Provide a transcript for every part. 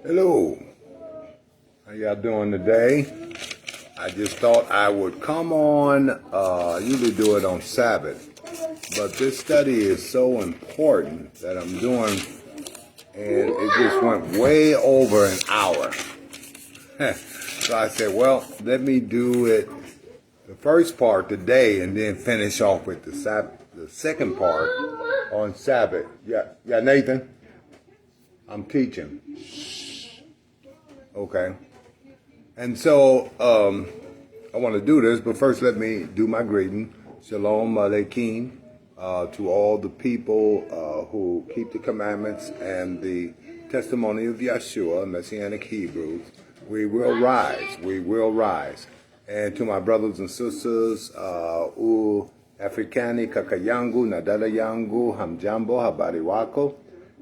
Hello, how y'all doing today? I just thought I would come on, I usually do it on Sabbath, but this study is so important that I'm doing, and it just went way over an hour. So I said, well, let me do it the first part today and then finish off with the second part on Sabbath. Yeah, Nathan, I'm teaching. Okay. And so I want to do this, but first let me do my greeting. Shalom Aleichem to all the people who keep the commandments and the testimony of Yeshua, Messianic Hebrews. We will rise. We will rise. And to my brothers and sisters, Afrikani Kakayangu, Nadala Yangu, Hamjambo, Habari Wako,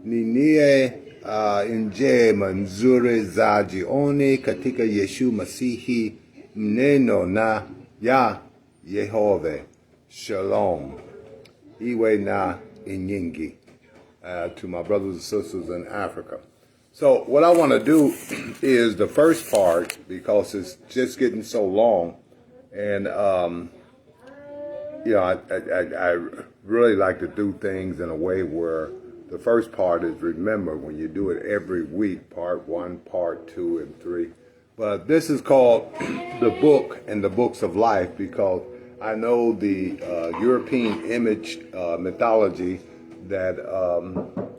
Ninie Nje Manzure Zajioni katika Yeshu Masihi Neno na Ya Yehove Shalom Iwe na Inyingi to my brothers and sisters in Africa. So what I want to do is the first part, because it's just getting so long, and I really like to do things in a way where the first part is, remember, when you do it every week, part 1, part 2, and 3. But this is called the book and the books of life, because I know the European image mythology that,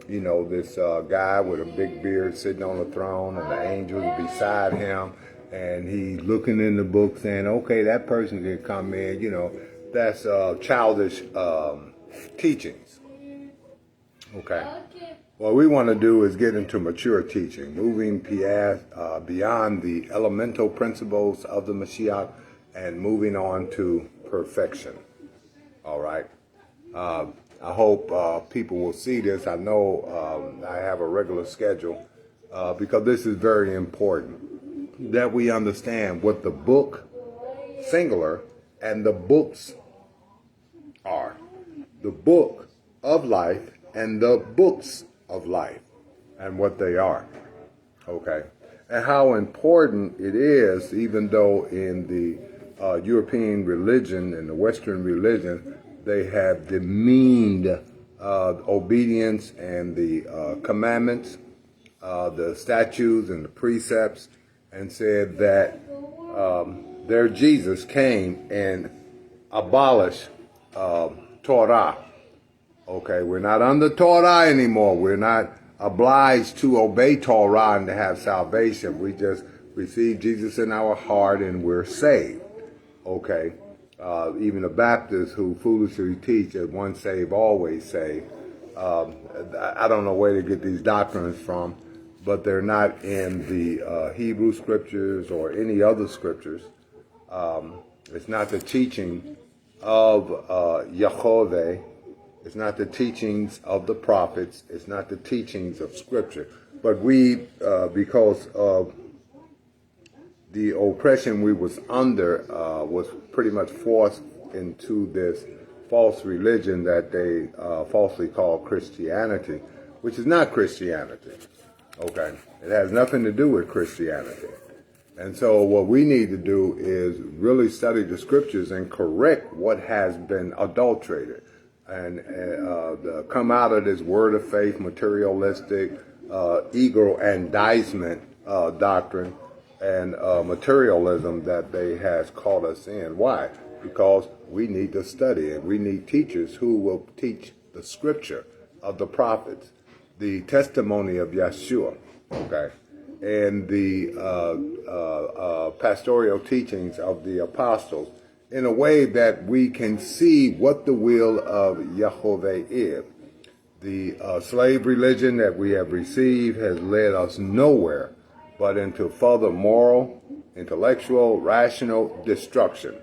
this guy with a big beard sitting on the throne and the angels beside him, and he's looking in the book saying, okay, that person can come in, that's childish teachings. Okay. What we want to do is get into mature teaching, moving beyond the elemental principles of the Mashiach and moving on to perfection. All right. I hope people will see this. I know I have a regular schedule because this is very important that we understand what the book, singular, and the books are. The book of life and the books of life and what they are. Okay. And how important it is, even though in the European religion and the Western religion, they have demeaned obedience and the commandments, the statutes and the precepts, and said that their Jesus came and abolished Torah. Okay, we're not under Torah anymore. We're not obliged to obey Torah and to have salvation. We just receive Jesus in our heart and we're saved. Okay, even the Baptists who foolishly teach that once saved, always saved. I don't know where to get these doctrines from, but they're not in the Hebrew scriptures or any other scriptures. It's not the teaching of Yehovah. It's not the teachings of the prophets. It's not the teachings of Scripture. But we, because of the oppression we was under, was pretty much forced into this false religion that they falsely call Christianity, which is not Christianity. Okay? It has nothing to do with Christianity. And so what we need to do is really study the Scriptures and correct what has been adulterated. And come out of this word of faith, materialistic, ego-andizement doctrine and materialism that they has caught us in. Why? Because we need to study and we need teachers who will teach the scripture of the prophets, the testimony of Yeshua, okay, and the pastoral teachings of the apostles, in a way that we can see what the will of Yehovah is. The slave religion that we have received has led us nowhere but into further moral, intellectual, rational destruction.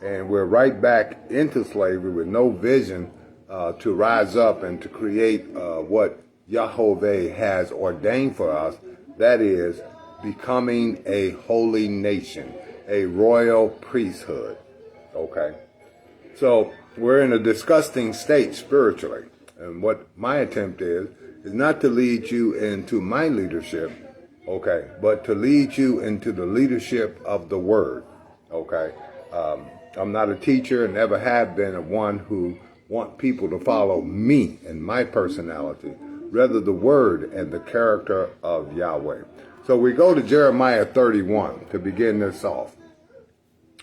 And we're right back into slavery with no vision to rise up and to create what Yehovah has ordained for us. That is, becoming a holy nation, a royal priesthood. Okay, so we're in a disgusting state spiritually, and what my attempt is not to lead you into my leadership, okay, but to lead you into the leadership of the word, okay. I'm not a teacher and never have been a one who want people to follow me and my personality, rather the word and the character of Yahweh. So we go to Jeremiah 31 to begin this off.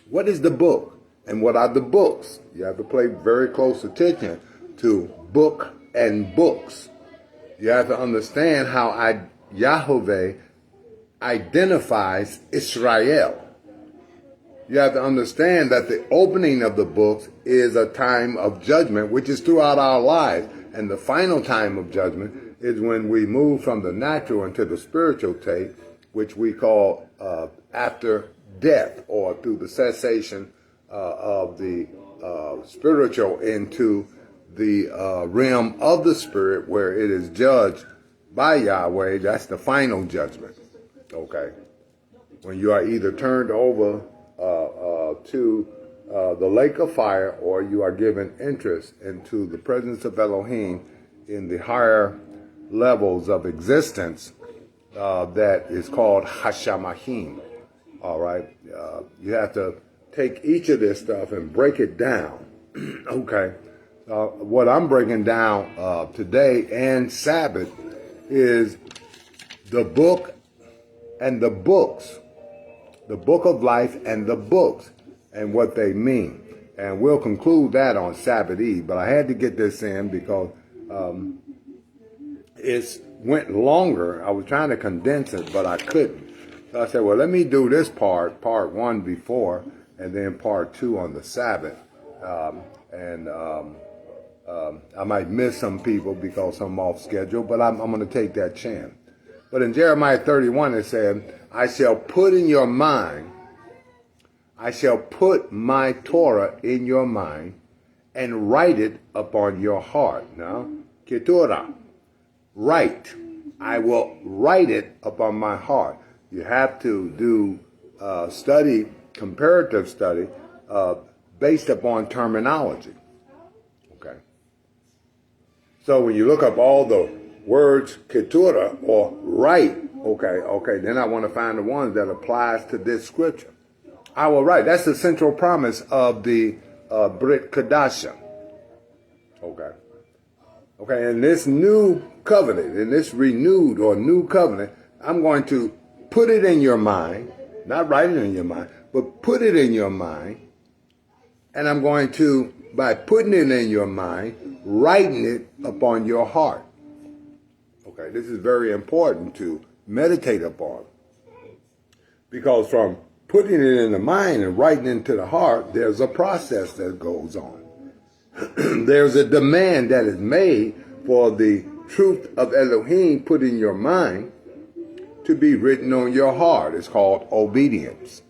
What is the book and what are the books? You have to pay very close attention to book and books. You have to understand how Yahweh identifies Israel. You have to understand that the opening of the books is a time of judgment, which is throughout our lives. And the final time of judgment is when we move from the natural into the spiritual state, which we call after death, or through the cessation of the spiritual into the realm of the spirit, where it is judged by Yahweh. That's the final judgment. Okay. When you are either turned over to the lake of fire, or you are given interest into the presence of Elohim in the higher levels of existence that is called Hashamahim. All right. You have to take each of this stuff and break it down. Okay. What I'm breaking down today and Sabbath is the book and the books. The book of life and the books and what they mean. And we'll conclude that on Sabbath Eve. But I had to get this in because it went longer. I was trying to condense it, but I couldn't. So I said, well, let me do this part one before, and then part two on the Sabbath. I might miss some people because I'm off schedule, but I'm going to take that chance. But in Jeremiah 31, it said, I shall put my Torah in your mind and write it upon your heart. Now, Keturah, write. I will write it upon my heart. You have to do comparative study, based upon terminology. Okay. So when you look up all the words keturah or write, okay, then I want to find the ones that applies to this scripture. I will write. That's the central promise of the Brit Kadasha. Okay, in this new covenant, in this renewed or new covenant, I'm going to put it in your mind, not write it in your mind, but put it in your mind, and I'm going to, by putting it in your mind, writing it upon your heart. Okay, this is very important to meditate upon, because from putting it in the mind and writing it into the heart, there's a process that goes on. There's a demand that is made for the truth of Elohim put in your mind to be written on your heart. It's called obedience,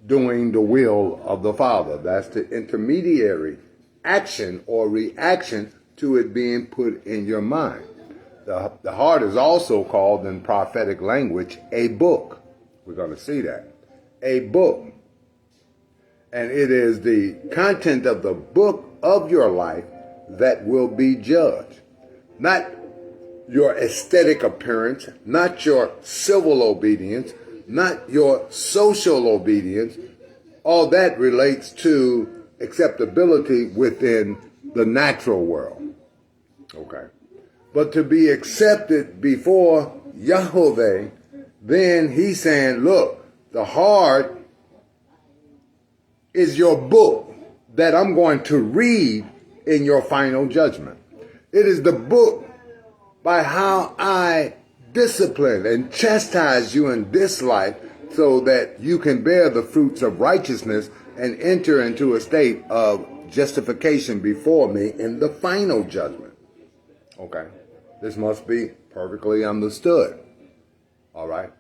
doing the will of the Father. That's the intermediary action or reaction to it being put in your mind. The heart is also called in prophetic language a book. We're going to see that. A book. And it is the content of the book of your life that will be judged. Not your aesthetic appearance, not your civil obedience, not your social obedience. All that relates to acceptability within the natural world. Okay. But to be accepted before Yahweh, then he's saying, look, the heart is your book that I'm going to read in your final judgment. It is the book by how I discipline and chastise you in this life so that you can bear the fruits of righteousness and enter into a state of justification before me in the final judgment. Okay. This must be perfectly understood. All right.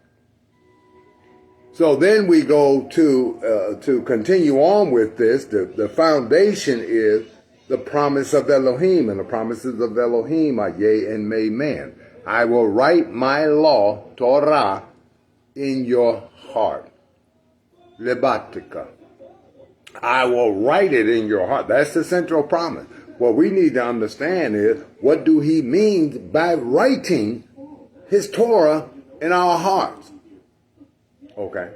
So then we go to continue on with this. The foundation is the promise of Elohim, and the promises of Elohim are yea and amen. I will write my law, Torah, in your heart. Lebatika. I will write it in your heart. That's the central promise. What we need to understand is, what do he mean by writing his Torah in our hearts. Okay?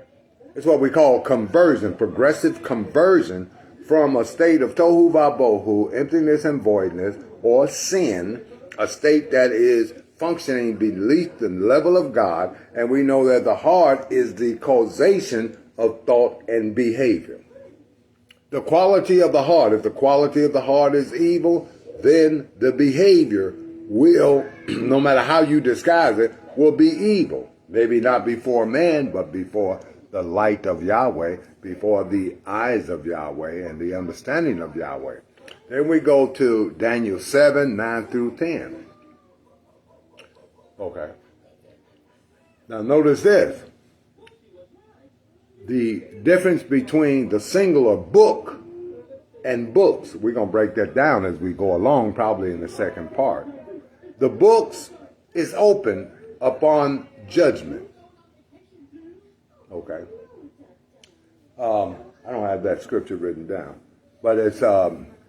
It's what we call conversion, progressive conversion from a state of tohu vabohu, emptiness and voidness, or sin, a state that is functioning beneath the level of God, and we know that the heart is the causation of thought and behavior. The quality of the heart, if the quality of the heart is evil, then the behavior will, no matter how you disguise it, will be evil. Maybe not before man, but before the light of Yahweh, before the eyes of Yahweh and the understanding of Yahweh. Then we go to Daniel 7, 9 through 10. Okay. Now notice this. The difference between the singular book and books. We're going to break that down as we go along, probably in the second part. The books is open upon judgment. Okay. I don't have that scripture written down, but it's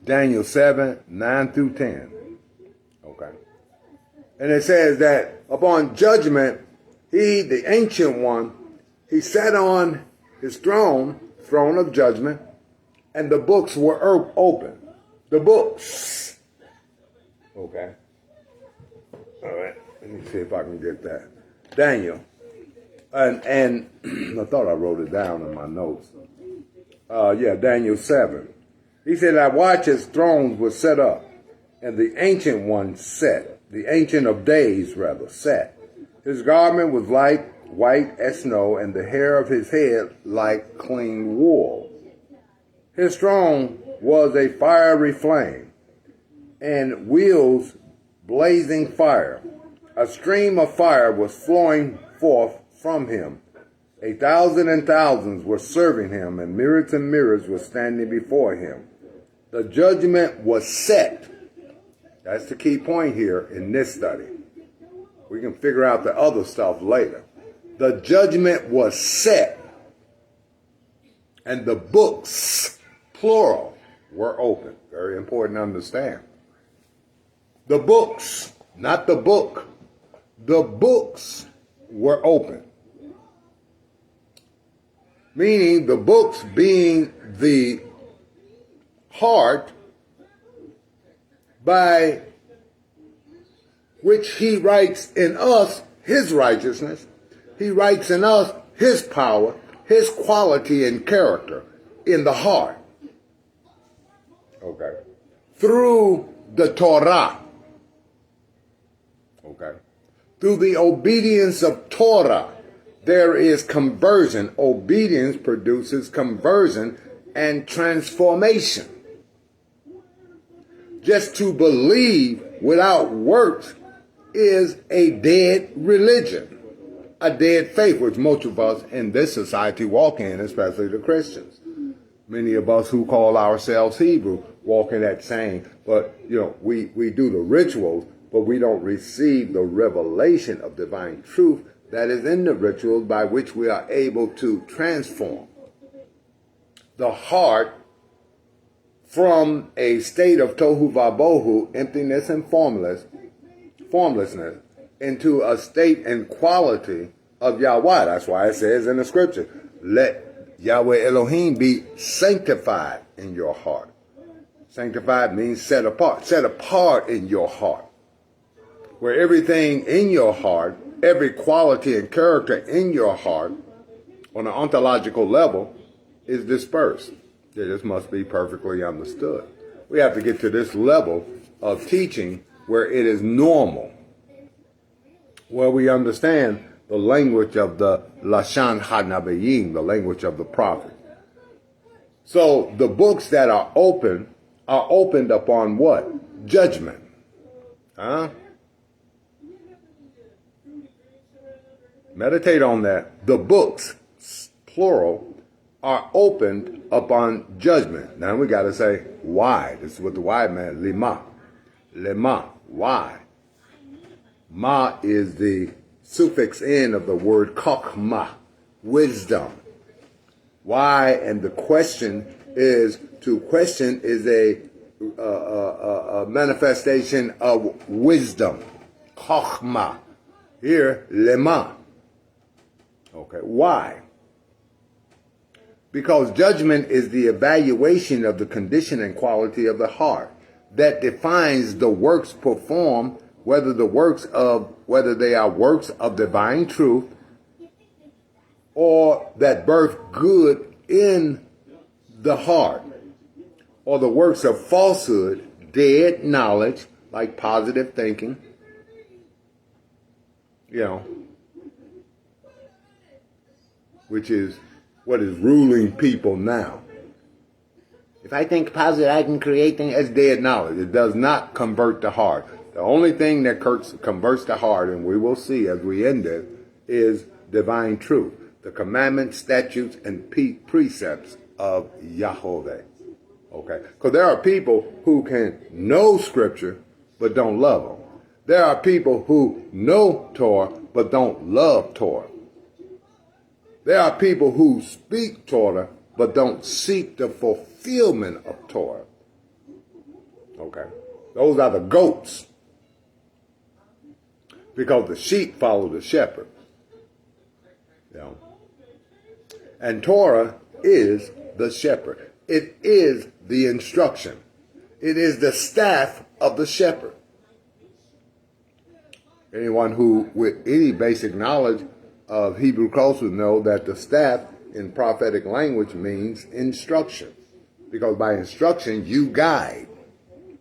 Daniel 7, 9 through 10. Okay. And it says that upon judgment, he, the ancient one, he sat on his throne of judgment, and the books were open. The books. Okay. All right. Let me see if I can get that. Daniel. And I thought I wrote it down in my notes. Daniel 7. He said, I watched his thrones were set up, and the ancient one sat. The ancient of days, rather, sat. His garment was like white as snow, and the hair of his head like clean wool. His throne was a fiery flame, and wheels blazing fire. A stream of fire was flowing forth from him. 1,000 and thousands were serving him, and myriads were standing before him. The judgment was set. That's the key point here in this study. We can figure out the other stuff later. The judgment was set, and the books, plural, were open. Very important to understand. The books, not the book. The books were open. Meaning the books being the heart by which he writes in us his righteousness. He writes in us his power, his quality and character in the heart. Okay. Through the Torah. Okay. Through the obedience of Torah, there is conversion. Obedience produces conversion and transformation. Just to believe without works is a dead religion, a dead faith, which most of us in this society walk in, especially the Christians. Many of us who call ourselves Hebrew walk in that saying, but we do the rituals, but we don't receive the revelation of divine truth that is in the rituals by which we are able to transform the heart from a state of tohu vabohu, emptiness and formlessness, into a state and quality of Yahweh. That's why it says in the scripture, let Yahweh Elohim be sanctified in your heart. Sanctified means set apart in your heart. Where everything in your heart, every quality and character in your heart, on an ontological level, is dispersed. This must be perfectly understood. We have to get to this level of teaching where it is normal, where we understand the language of the Lashan HaNabayim, the language of the prophet. So the books that are opened upon what? Judgment. Meditate on that. The books, plural, are opened upon judgment. Now we got to say why. This is what the why meant. Lima. Lema. Why? Ma is the suffix in of the word kokma, wisdom. Why? And the question is, to question is a manifestation of wisdom. Kokma. Here, lema. Okay, why? Because judgment is the evaluation of the condition and quality of the heart that defines the works performed, whether they are works of divine truth or that birth good in the heart, or the works of falsehood, dead knowledge, like positive thinking, which is what is ruling people now. If I think positive, I can create things. That's dead knowledge. It does not convert the heart. The only thing that converts the heart, and we will see as we end it, is divine truth. The commandments, statutes, and precepts of Yahweh. Okay? Because there are people who can know Scripture but don't love them. There are people who know Torah but don't love Torah. There are people who speak Torah but don't seek the fulfillment of Torah. Okay? Those are the goats. Because the sheep follow the shepherd. And Torah is the shepherd. It is the instruction. It is the staff of the shepherd. Anyone who, with any basic knowledge of Hebrew culture, know that the staff in prophetic language means instruction. Because by instruction, you guide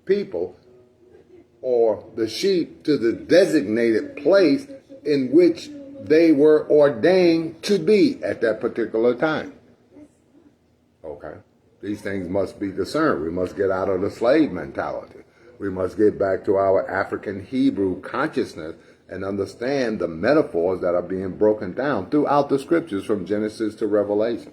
people or the sheep to the designated place in which they were ordained to be at that particular time. Okay? These things must be discerned. We must get out of the slave mentality. We must get back to our African Hebrew consciousness and understand the metaphors that are being broken down throughout the scriptures from Genesis to Revelation.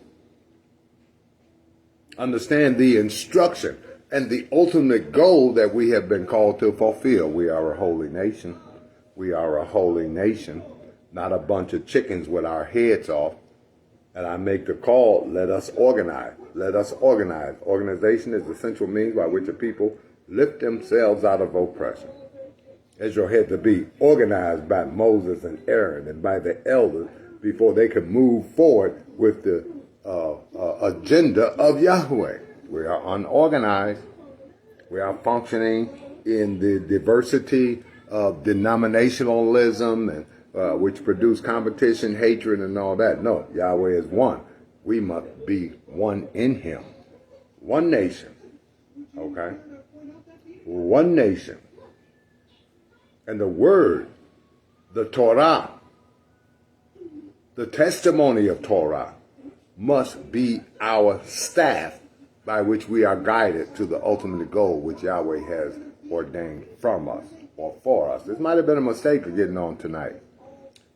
Understand the instruction and the ultimate goal that we have been called to fulfill. We are a holy nation. We are a holy nation, not a bunch of chickens with our heads off. And I make the call, let us organize. Let us organize. Organization is the central means by which a people lift themselves out of oppression. Israel had to be organized by Moses and Aaron and by the elders before they could move forward with the agenda of Yahweh. We are unorganized. We are functioning in the diversity of denominationalism and which produce competition, hatred, and all that. No, Yahweh is one. We must be one in Him. One nation. Okay? One nation. And the word, the Torah, the testimony of Torah, must be our staff by which we are guided to the ultimate goal which Yahweh has ordained from us or for us. This might have been a mistake of getting on tonight,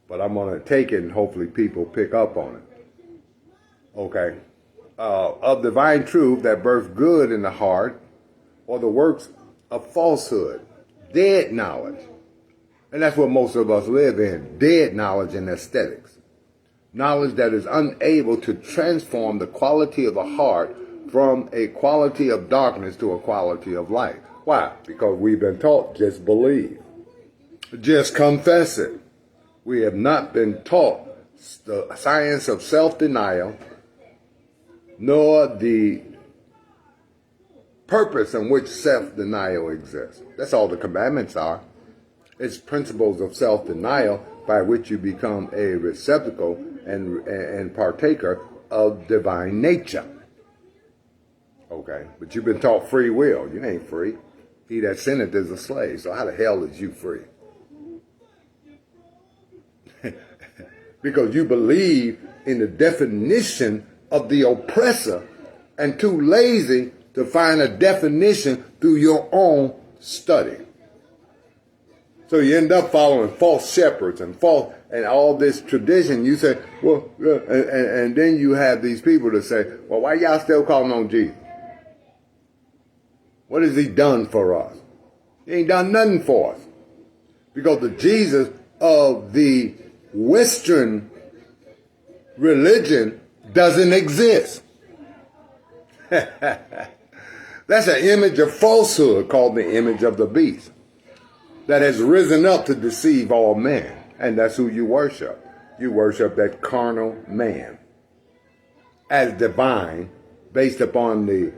but I'm going to take it and hopefully people pick up on it. Okay. Of divine truth that birth good in the heart, or the works of falsehood, dead knowledge. And that's what most of us live in, dead knowledge and aesthetics. Knowledge that is unable to transform the quality of the heart from a quality of darkness to a quality of light. Why? Because we've been taught, just believe. Just confess it. We have not been taught the science of self-denial, nor the purpose in which self-denial exists. That's all the commandments are. It's principles of self-denial by which you become a receptacle and partaker of divine nature. Okay, but you've been taught free will. You ain't free. He that sinneth is a slave. So how the hell is you free? Because you believe in the definition of the oppressor and too lazy to find a definition through your own study. So you end up following false shepherds and all this tradition. You say, well, and then you have these people that say, well, why y'all still calling on Jesus? What has he done for us? He ain't done nothing for us. Because the Jesus of the Western religion doesn't exist. That's an image of falsehood called the image of the beast that has risen up to deceive all men. And that's who you worship. you worship that carnal man as divine based upon the,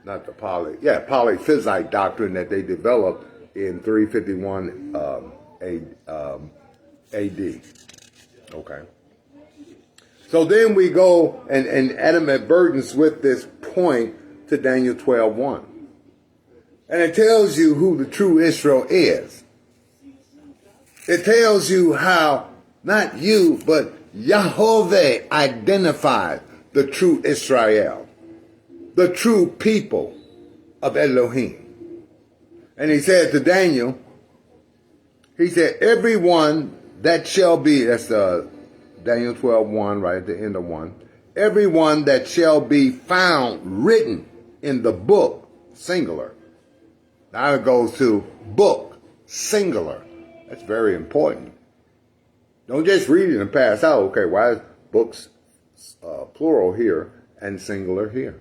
polyphysite doctrine that they developed in 351 AD. Okay. So then we go and animadvertence with this point to Daniel 12:1. And it tells you who the true Israel is. It tells you how, not you, but Yahweh identified the true Israel, the true people of Elohim. And he said to Daniel, he said, everyone that shall be, that's Daniel 12:1, right at the end of 1, everyone that shall be found written in the book, singular. Now it goes to book, singular. That's very important. Don't just read it and pass out. Okay, why is books plural here and singular here?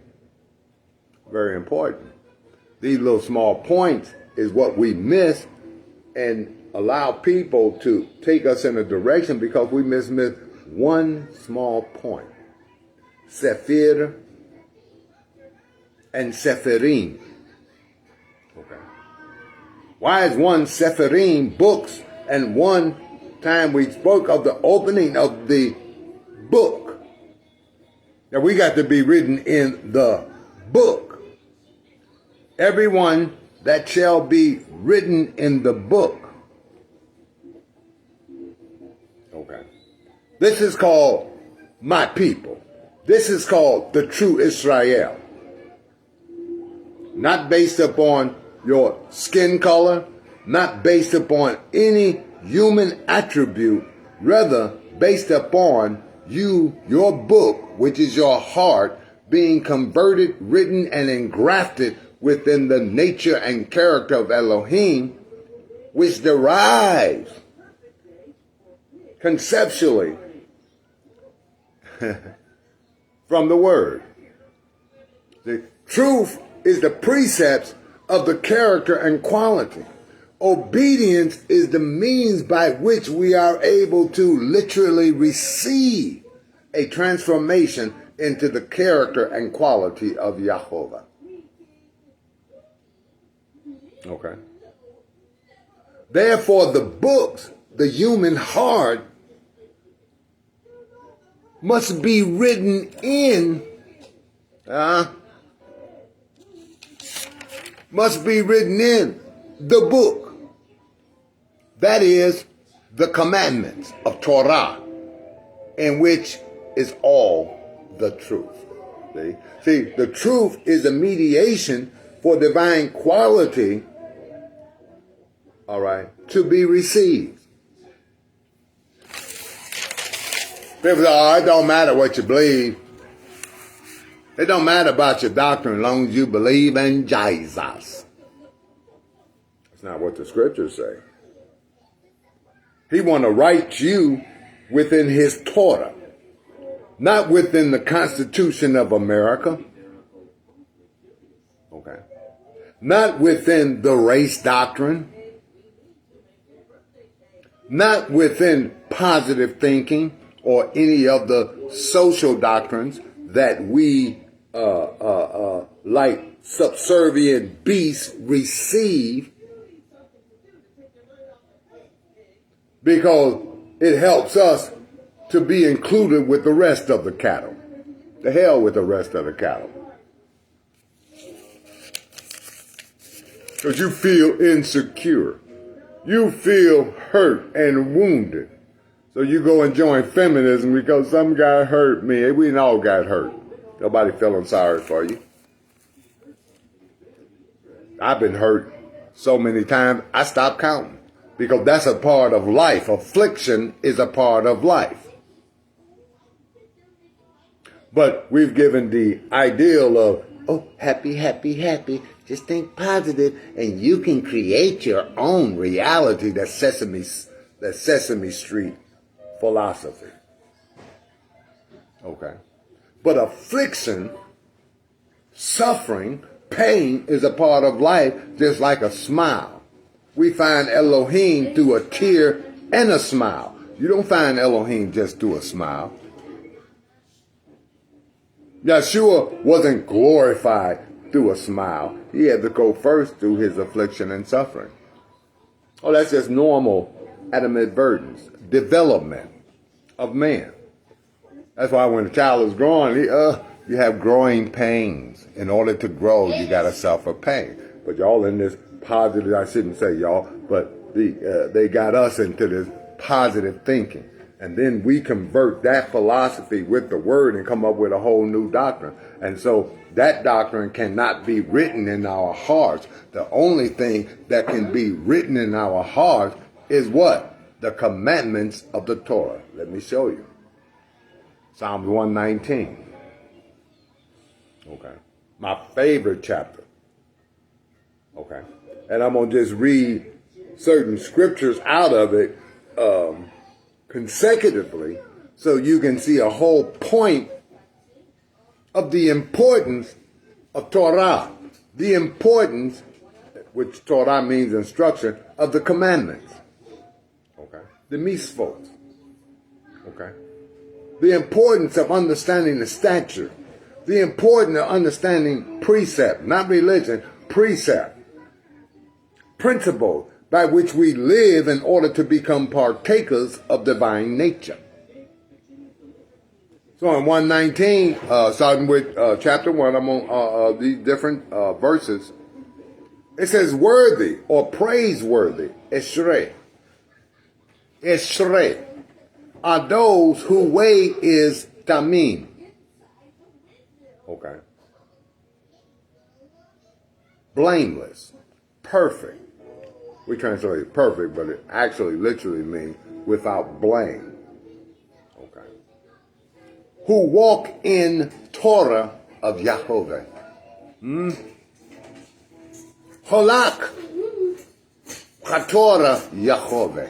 Very important. These little small points is what we miss and allow people to take us in a direction because we miss one small point. Sephir and Sephirim. Okay. Why is one Sephirim books and one time we spoke of the opening of the book? Now we got to be written in the book. Everyone that shall be written in the book. Okay. This is called my people. This is called the true Israel. Not based upon your skin color, not based upon any human attribute, rather based upon you, your book, which is your heart, being converted, written, and engrafted within the nature and character of Elohim, which derives conceptually from the word. The truth is the precepts of the character and quality. Obedience is the means by which we are able to literally receive a transformation into the character and quality of Yahovah. Okay. Therefore, the books, the human heart, must be written in, the book. That is the commandments of Torah, in which is all the truth. See, the truth is a mediation for divine quality, all right, to be received. People say, it don't matter what you believe. It don't matter about your doctrine as long as you believe in Jesus. That's not what the scriptures say. He want to write you within his Torah, not within the Constitution of America. Okay. Not within the race doctrine. Not within positive thinking or any of the social doctrines that we, like subservient beasts, receive, because it helps us to be included with the rest of the cattle. The hell with the rest of the cattle. Because you feel insecure. You feel hurt and wounded. So you go and join feminism because some guy hurt me. We all got hurt. Nobody feeling sorry for you. I've been hurt so many times, I stopped counting. Because that's a part of life. Affliction is a part of life. But we've given the ideal of, happy, happy, happy. Just think positive, and you can create your own reality. That's Sesame Street philosophy. Okay. But affliction, suffering, pain is a part of life, just like a smile. We find Elohim through a tear and a smile. You don't find Elohim just through a smile. Yeshua wasn't glorified through a smile. He had to go first through his affliction and suffering. Oh, that's just normal adamantvertence, development of man. That's why when a child is growing, you have growing pains. In order to grow, you got to suffer pain. But y'all in this positive, I shouldn't say y'all, but they got us into this positive thinking. And then we convert that philosophy with the word and come up with a whole new doctrine. And so that doctrine cannot be written in our hearts. The only thing that can be written in our hearts is what? The commandments of the Torah. Let me show you. Psalms 119. Okay. My favorite chapter. Okay. And I'm going to just read certain scriptures out of it consecutively so you can see a whole point of the importance of Torah. The importance, which Torah means instruction, of the commandments. Okay. The mitzvot. Okay. The importance of understanding the statute. The importance of understanding precept, not religion, precept. Principle by which we live in order to become partakers of divine nature. So in 119, starting with chapter 1, I'm on these different verses. It says worthy or praiseworthy, eshrei. Eshrei are those whose way is tamim. Okay. Blameless, perfect. We translate it perfect, but it actually literally means without blame. Okay. Who walk in Torah of Yahovah. Holak. Torah Yahovah.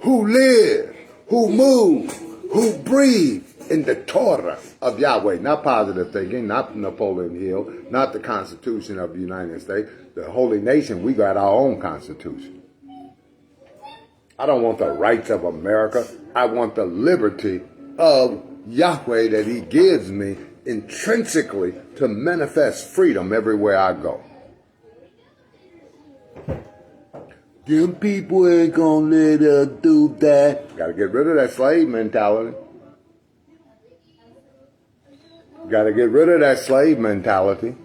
Who live, who move, who breathe in the Torah of Yahweh. Not positive thinking, not Napoleon Hill, not the Constitution of the United States. The holy nation, we got our own Constitution. I don't want the rights of America. I want the liberty of Yahweh that he gives me intrinsically to manifest freedom everywhere I go. Them people ain't gonna let us do that. Gotta get rid of that slave mentality. Gotta get rid of that slave mentality.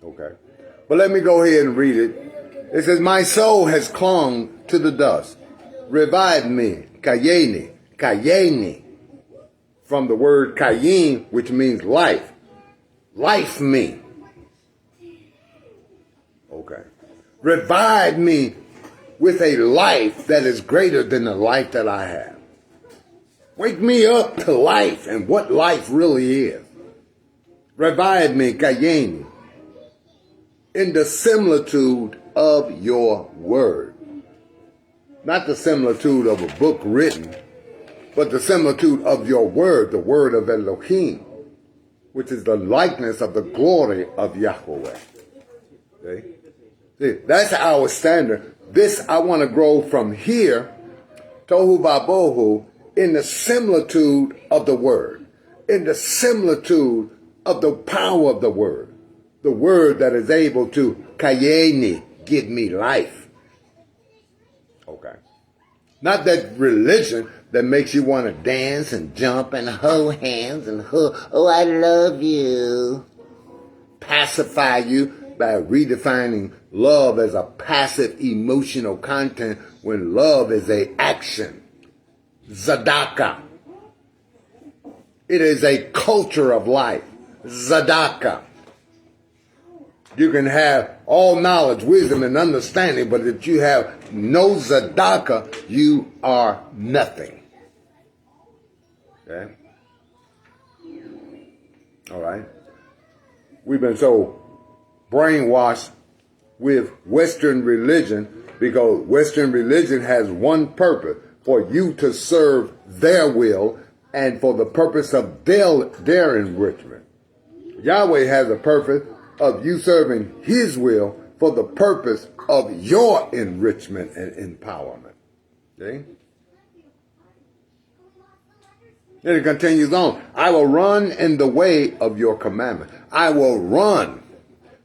Okay. But let me go ahead and read it. It says, my soul has clung to the dust. Revive me. Kayeni. Kayeni. From the word kayin, which means life. Life me. Okay. Revive me with a life that is greater than the life that I have. Wake me up to life and what life really is. Revive me, Kayeni, in the similitude of your word. Not the similitude of a book written, but the similitude of your word, the word of Elohim, which is the likeness of the glory of Yahweh. Okay? See, that's our standard. This, I want to grow from here, tohu vabohu, in the similitude of the word, in the similitude of the power of the word that is able to, kayeni, give me life. Okay. Not that religion that makes you want to dance and jump and hold hands and oh, I love you. Pacify you by redefining love as a passive emotional content when love is a action. Zadaka. It is a culture of life. Zadaka. You can have all knowledge, wisdom, and understanding, but if you have no Zadaka, you are nothing. Okay? All right? We've been so brainwashed with Western religion because Western religion has one purpose, for you to serve their will and for the purpose of their enrichment. Yahweh has a purpose of you serving his will for the purpose of your enrichment and empowerment. See? Then it continues on. I will run in the way of your commandment. I will run.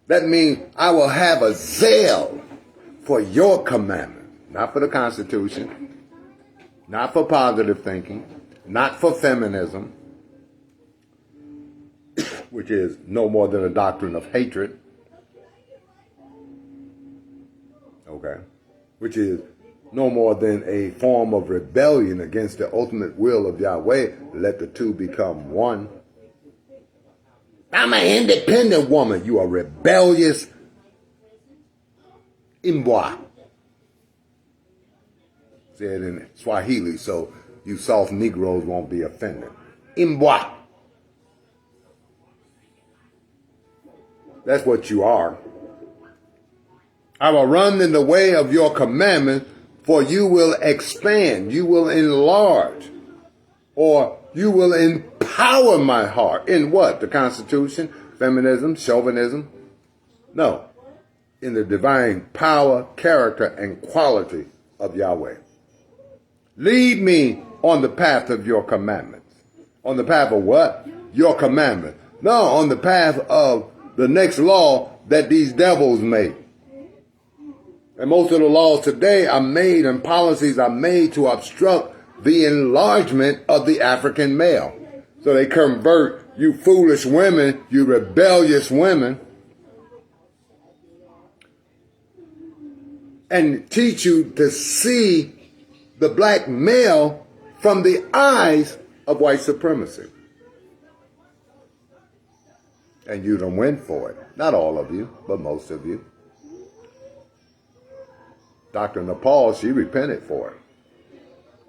That means I will have a zeal for your commandment. Not for the Constitution. Not for positive thinking. Not for feminism, which is no more than a doctrine of hatred. Okay. Which is no more than a form of rebellion against the ultimate will of Yahweh. Let the two become one. I'm an independent woman. You are rebellious imbwa. Said in Swahili, so you soft Negroes won't be offended. Imbwa. That's what you are. I will run in the way of your commandments, for you will expand, you will enlarge, or you will empower my heart. In what? The Constitution, feminism, chauvinism? No. In the divine power, character, and quality of Yahweh. Lead me on the path of your commandments. On the path of what? Your commandments. No, on the path of the next law that these devils make. And most of the laws today are made and policies are made to obstruct the enlargement of the African male. So they convert you foolish women, you rebellious women, and teach you to see the black male from the eyes of white supremacy. And you done went for it. Not all of you, but most of you. Dr. Nepal, she repented for it.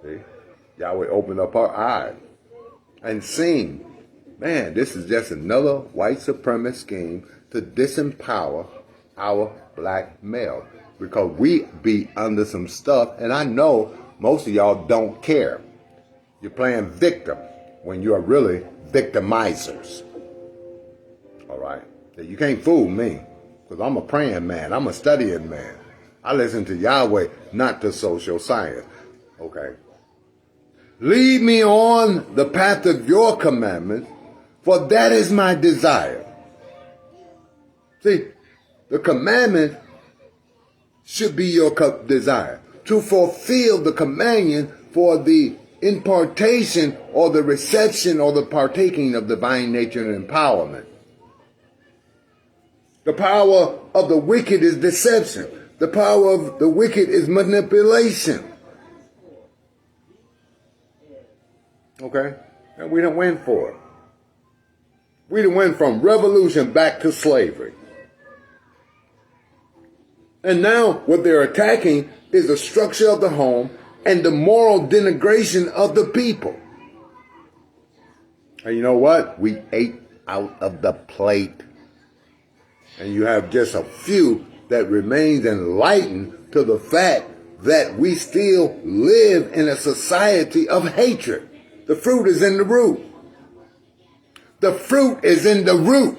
See? Yahweh opened up her eyes and seen, man, this is just another white supremacist scheme to disempower our black male. Because we be under some stuff, and I know most of y'all don't care. You're playing victim when you are really victimizers. All right? You can't fool me, because I'm a praying man. I'm a studying man. I listen to Yahweh, not to social science. Okay? Lead me on the path of your commandments, for that is my desire. See, the commandment should be your desire. To fulfill the command for the impartation or the reception or the partaking of divine nature and empowerment. The power of the wicked is deception. The power of the wicked is manipulation. Okay? And we done went for it. We done went from revolution back to slavery. And now what they're attacking is the structure of the home and the moral denigration of the people. And you know what? We ate out of the plate. And you have just a few that remains enlightened to the fact that we still live in a society of hatred. The fruit is in the root. The fruit is in the root.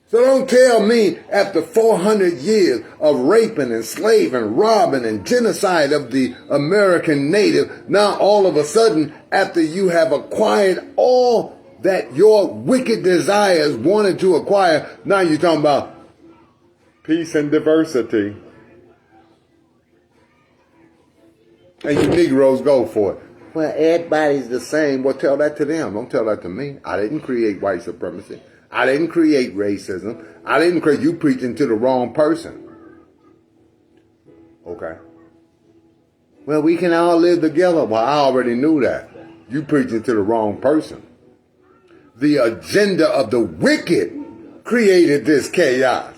So don't tell me after 400 years of raping and slaving, robbing and genocide of the American native, now all of a sudden, after you have acquired all that your wicked desires wanted to acquire, now you're talking about peace and diversity. And you Negroes go for it. Well, everybody's the same. Well, tell that to them. Don't tell that to me. I didn't create white supremacy. I didn't create racism. I didn't create, you preaching to the wrong person. Okay. Well, we can all live together. Well, I already knew that. You preaching to the wrong person. The agenda of the wicked created this chaos.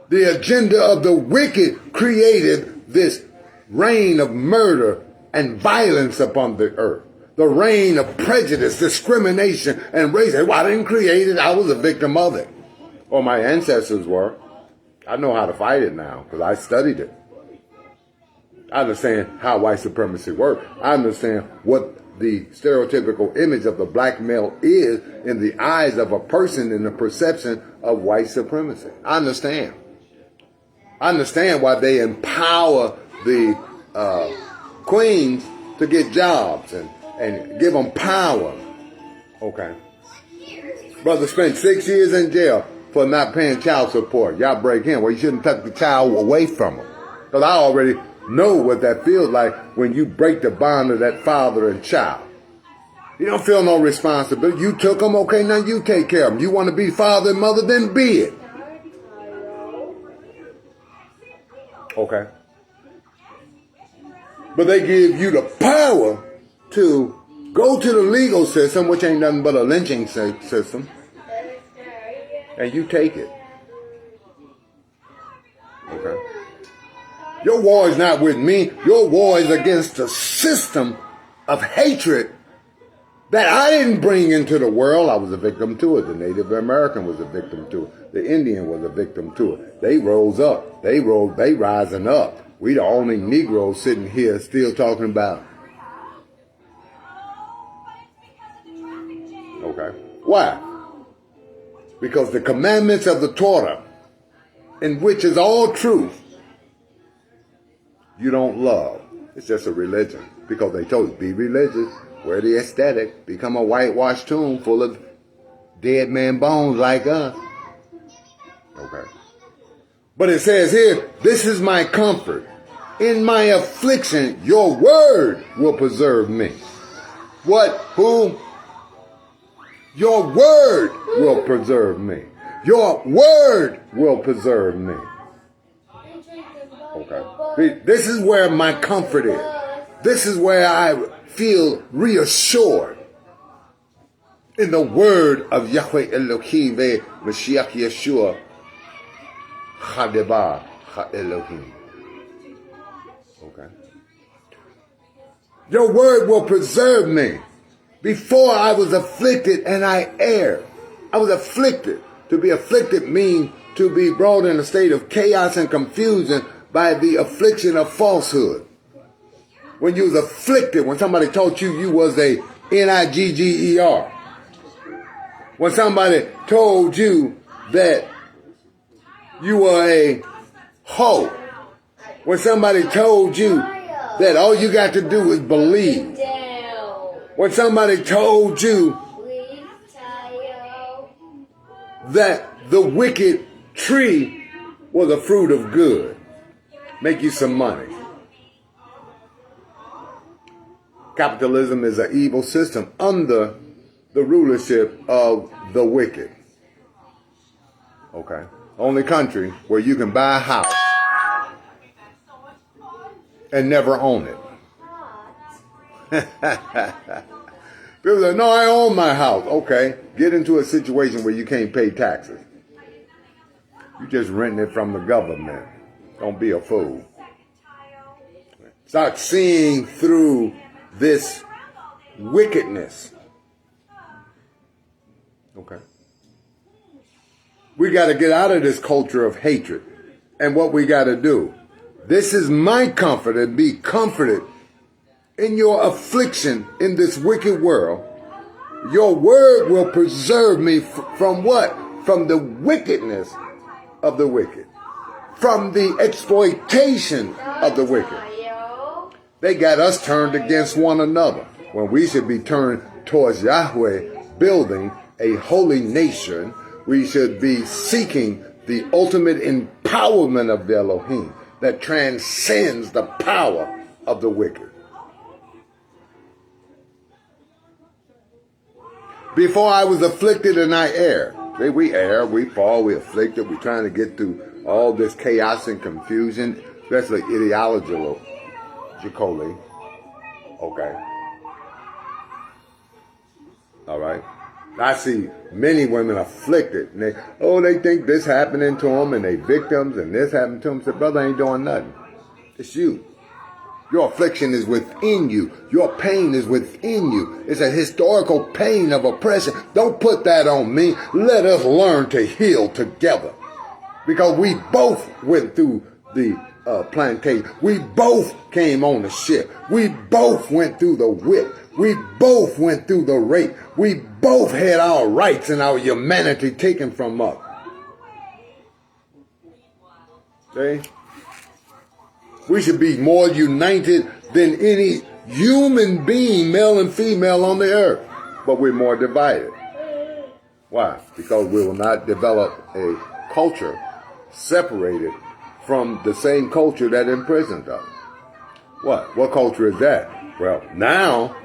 The agenda of the wicked created this reign of murder and violence upon the earth. The reign of prejudice, discrimination, and racism. Well, I didn't create it. I was a victim of it. Or my ancestors were. I know how to fight it now because I studied it. I understand how white supremacy works. I understand what the stereotypical image of the black male is in the eyes of a person in the perception of white supremacy. I understand. I understand why they empower the queens to get jobs and give them power. Okay. Brother spent 6 years in jail for not paying child support. Y'all break in. Well, you shouldn't take the child away from him. Because I already know what that feels like when you break the bond of that father and child. You don't feel no responsibility. You took them, okay, now you take care of them. You want to be father and mother, then be it. Okay. But they give you the power to go to the legal system, which ain't nothing but a lynching system, and you take it. Okay. Your war is not with me. Your war is against the system of hatred that I didn't bring into the world. I was a victim to it. The Native American was a victim to it. The Indian was a victim to it. They rose up. They rising up. We the only Negroes sitting here still talking about. Okay. Why? Because the commandments of the Torah, in which is all truth, you don't love. It's just a religion. Because they told us, be religious, wear the aesthetic, become a whitewashed tomb full of dead man bones like us. Okay. But it says here, this is my comfort. In my affliction, your word will preserve me. What? Who? Your word will preserve me. Your word will preserve me. Okay. This is where my comfort is. This is where I feel reassured in the word of Yahweh Elohim, Mashiach Yeshua, Chadeba HaElohim. Okay. Your word will preserve me. Before I was afflicted and I erred. I was afflicted. To be afflicted means to be brought in a state of chaos and confusion by the affliction of falsehood. When you was afflicted, when somebody told you you was a Nigger. When somebody told you that you were a hoe. When somebody told you that all you got to do is believe. When somebody told you that the wicked tree was a fruit of good, make you some money. Capitalism is an evil system under the rulership of the wicked. Okay. Only country where you can buy a house and never own it. People say, no, I own my house. Okay. Get into a situation where you can't pay taxes. You just renting it from the government. Don't be a fool. Start seeing through this wickedness. Okay. We got to get out of this culture of hatred. And what we got to do. This is my comfort, and be comforted in your affliction in this wicked world. Your word will preserve me from what? From the wickedness of the wicked. From the exploitation of the wicked. They got us turned against one another when we should be turned towards Yahweh, building a holy nation. We should be seeking the ultimate empowerment of the Elohim that transcends the power of the wicked. Before I was afflicted and I erred. See, we err, we fall, we afflicted, we're trying to get through all this chaos and confusion, especially ideological. Okay. All right. I see many women afflicted. And they think this happening to them and they victims and this happened to them. I said, brother, ain't doing nothing. It's you. Your affliction is within you. Your pain is within you. It's a historical pain of oppression. Don't put that on me. Let us learn to heal together. Because we both went through the plantation. We both came on the ship. We both went through the whip. We both went through the rape. We both had our rights and our humanity taken from us. See? We should be more united than any human being, male and female, on the earth. But we're more divided. Why? Because we will not develop a culture separated from the same culture that imprisoned us. What? What culture is that? Well, now,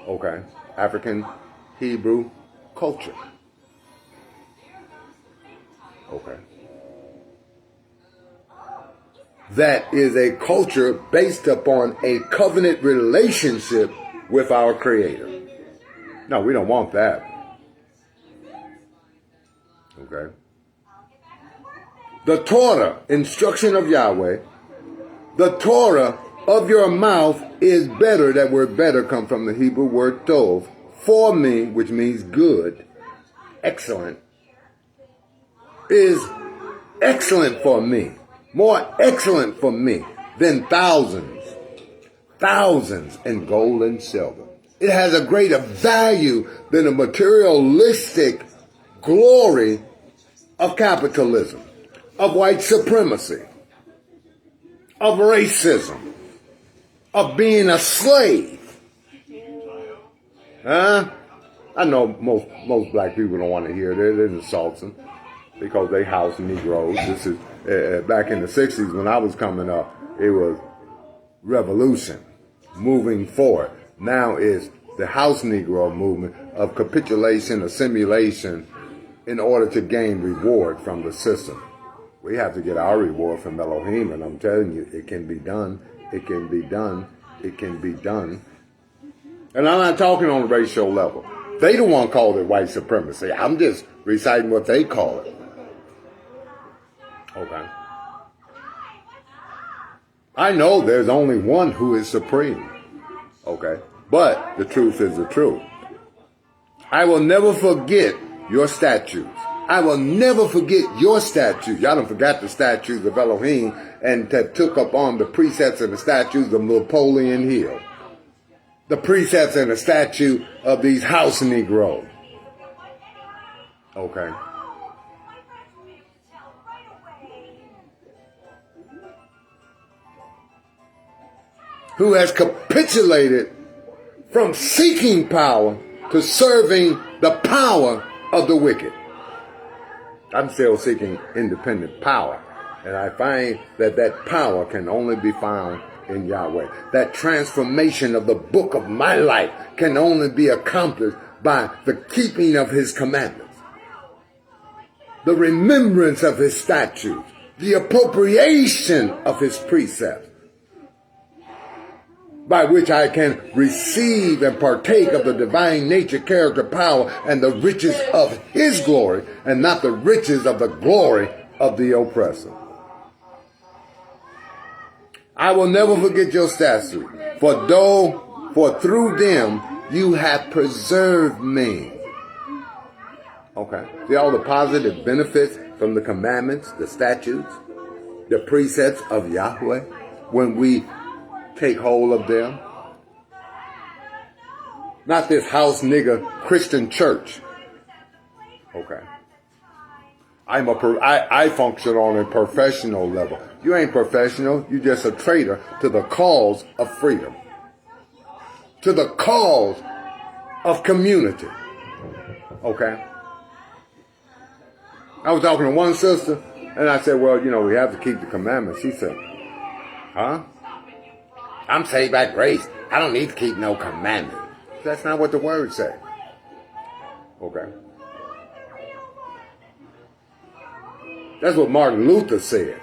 okay, African Hebrew culture. Okay. That is a culture based upon a covenant relationship with our Creator. No, we don't want that. Okay. The Torah, instruction of Yahweh, the Torah of your mouth is better. That word better comes from the Hebrew word tov, for me, which means good, excellent, is excellent for me, more excellent for me than thousands in gold and silver. It has a greater value than the materialistic glory of capitalism, of white supremacy, of racism, of being a slave. Huh? I know most black people don't want to hear that. It insults them because they house Negroes. This is back in the 60s when I was coming up. It was revolution, moving forward. Now it's the house Negro movement of capitulation, assimilation, in order to gain reward from the system. We have to get our reward from Elohim, and I'm telling you, it can be done. It can be done. It can be done. And I'm not talking on a racial level. They don't want to call it white supremacy. I'm just reciting what they call it. Okay. I know there's only one who is supreme. Okay. But the truth is the truth. I will never forget your statutes. I will never forget your statutes. Y'all don't forget the statutes of Elohim and that took up on the precepts and the statutes of Napoleon Hill. The precepts and the statute of these house Negroes. Okay. Who has capitulated from seeking power to serving the power of the wicked. I'm still seeking independent power. And I find that that power can only be found in Yahweh. That transformation of the book of my life can only be accomplished by the keeping of his commandments, the remembrance of his statutes, the appropriation of his precepts, by which I can receive and partake of the divine nature, character, power, and the riches of his glory, and not the riches of the glory of the oppressor. I will never forget your statutes, for through them you have preserved me. Okay. See all the positive benefits from the commandments, the statutes, the precepts of Yahweh, when we take hold of them. Not this house nigger Christian church. Okay. I function on a professional level. You ain't professional. You just a traitor to the cause of freedom, to the cause of community. Okay. I was talking to one sister, and I said, well, we have to keep the commandments. She said, huh? I'm saved by grace. I don't need to keep no commandment. That's not what the word says. Okay. That's what Martin Luther said.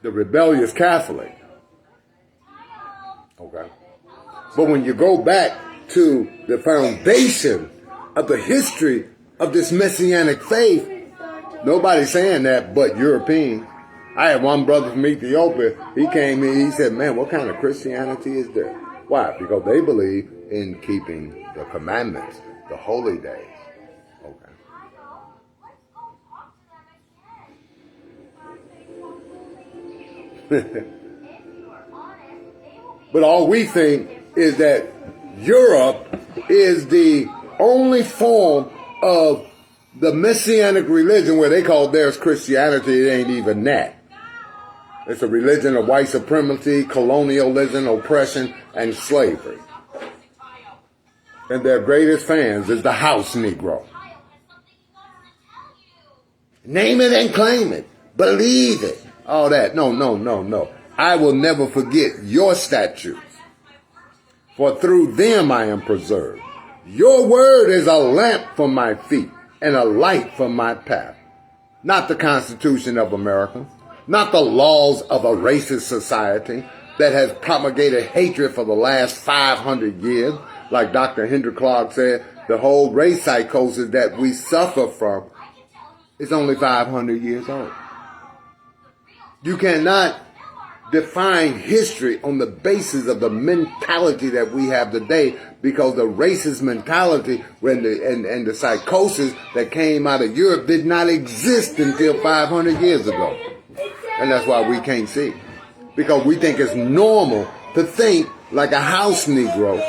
The rebellious Catholic. Okay. But when you go back to the foundation of the history of this Messianic faith, nobody's saying that but Europeans. I had one brother from Ethiopia. He came in, he said, man, what kind of Christianity is there? Why? Because they believe in keeping the commandments, the holy days. Okay. But all we think is that Europe is the only form of The Messianic religion, where they call theirs Christianity, it ain't even that. It's a religion of white supremacy, colonialism, oppression, and slavery. And their greatest fans is the house Negro. Name it and claim it. Believe it. All that. No. I will never forget your statutes, for through them I am preserved. Your word is a lamp for my feet and a light for my path. Not the Constitution of America, not the laws of a racist society that has propagated hatred for the last 500 years. Like Dr. Hendrik Clark said, the whole race psychosis that we suffer from is only 500 years old. You cannot define history on the basis of the mentality that we have today, because the racist mentality and the psychosis that came out of Europe did not exist until 500 years ago. And that's why we can't see. Because we think it's normal to think like a house Negro,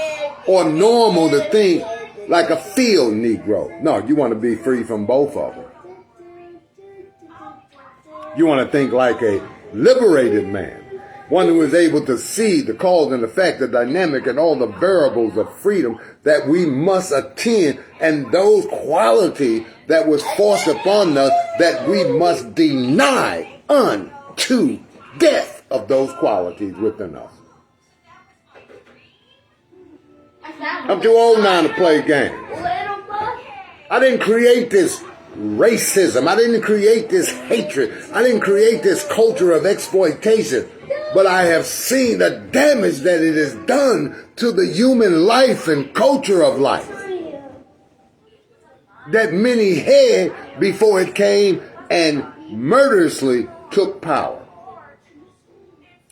or normal to think like a field Negro. No, you want to be free from both of them. You want to think like a liberated man, one who is able to see the cause and effect, the dynamic, and all the variables of freedom that we must attend, and those qualities that was forced upon us that we must deny unto death of those qualities within us. I'm too old now to play games. I didn't create this racism. I didn't create this hatred. I didn't create this culture of exploitation. But I have seen the damage that it has done to the human life and culture of life that many had before it came and murderously took power.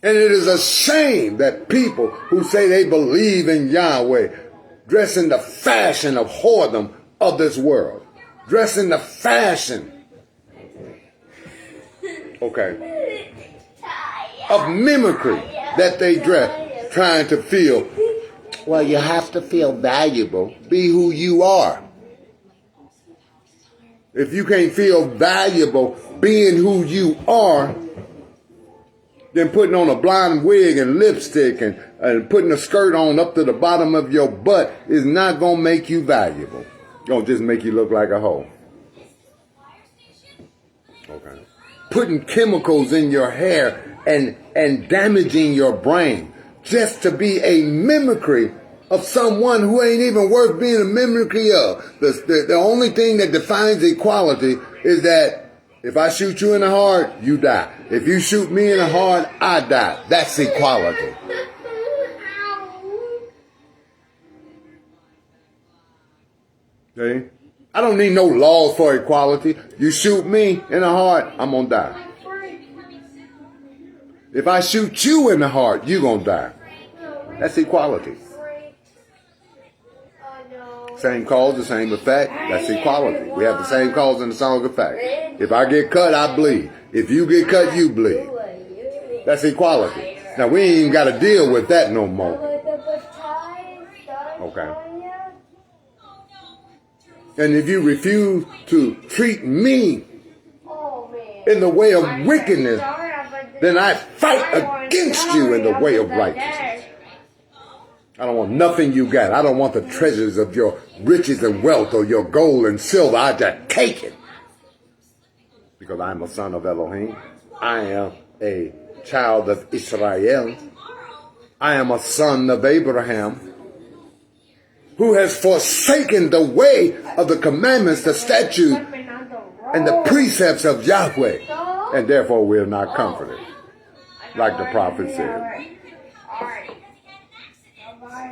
And it is a shame that people who say they believe in Yahweh dress in the fashion of whoredom of this world. Dress in the fashion, of mimicry that they dress, trying to feel, well, you have to feel valuable. Be who you are. If you can't feel valuable being who you are, then putting on a blonde wig and lipstick and putting a skirt on up to the bottom of your butt is not going to make you valuable. It's going to just make you look like a hoe. Okay. Putting chemicals in your hair and damaging your brain just to be a mimicry of someone who ain't even worth being a mimicry of. The only thing that defines equality is that if I shoot you in the heart, you die. If you shoot me in the heart, I die. That's equality. Okay? I don't need no laws for equality. You shoot me in the heart, I'm going to die. If I shoot you in the heart, you're going to die. That's equality. Same cause, the same effect. That's equality. We have the same cause and the same effect. If I get cut, I bleed. If you get cut, you bleed. That's equality. Now, we ain't even got to deal with that no more. Okay. And if you refuse to treat me in the way of wickedness, then I fight against you in the way of righteousness. I don't want nothing you got. I don't want the treasures of your riches and wealth or your gold and silver. I just take it. Because I'm a son of Elohim. I am a child of Israel. I am a son of Abraham, who has forsaken the way of the commandments, the statutes, and the precepts of Yahweh. And therefore we are not comforted, like the prophet said.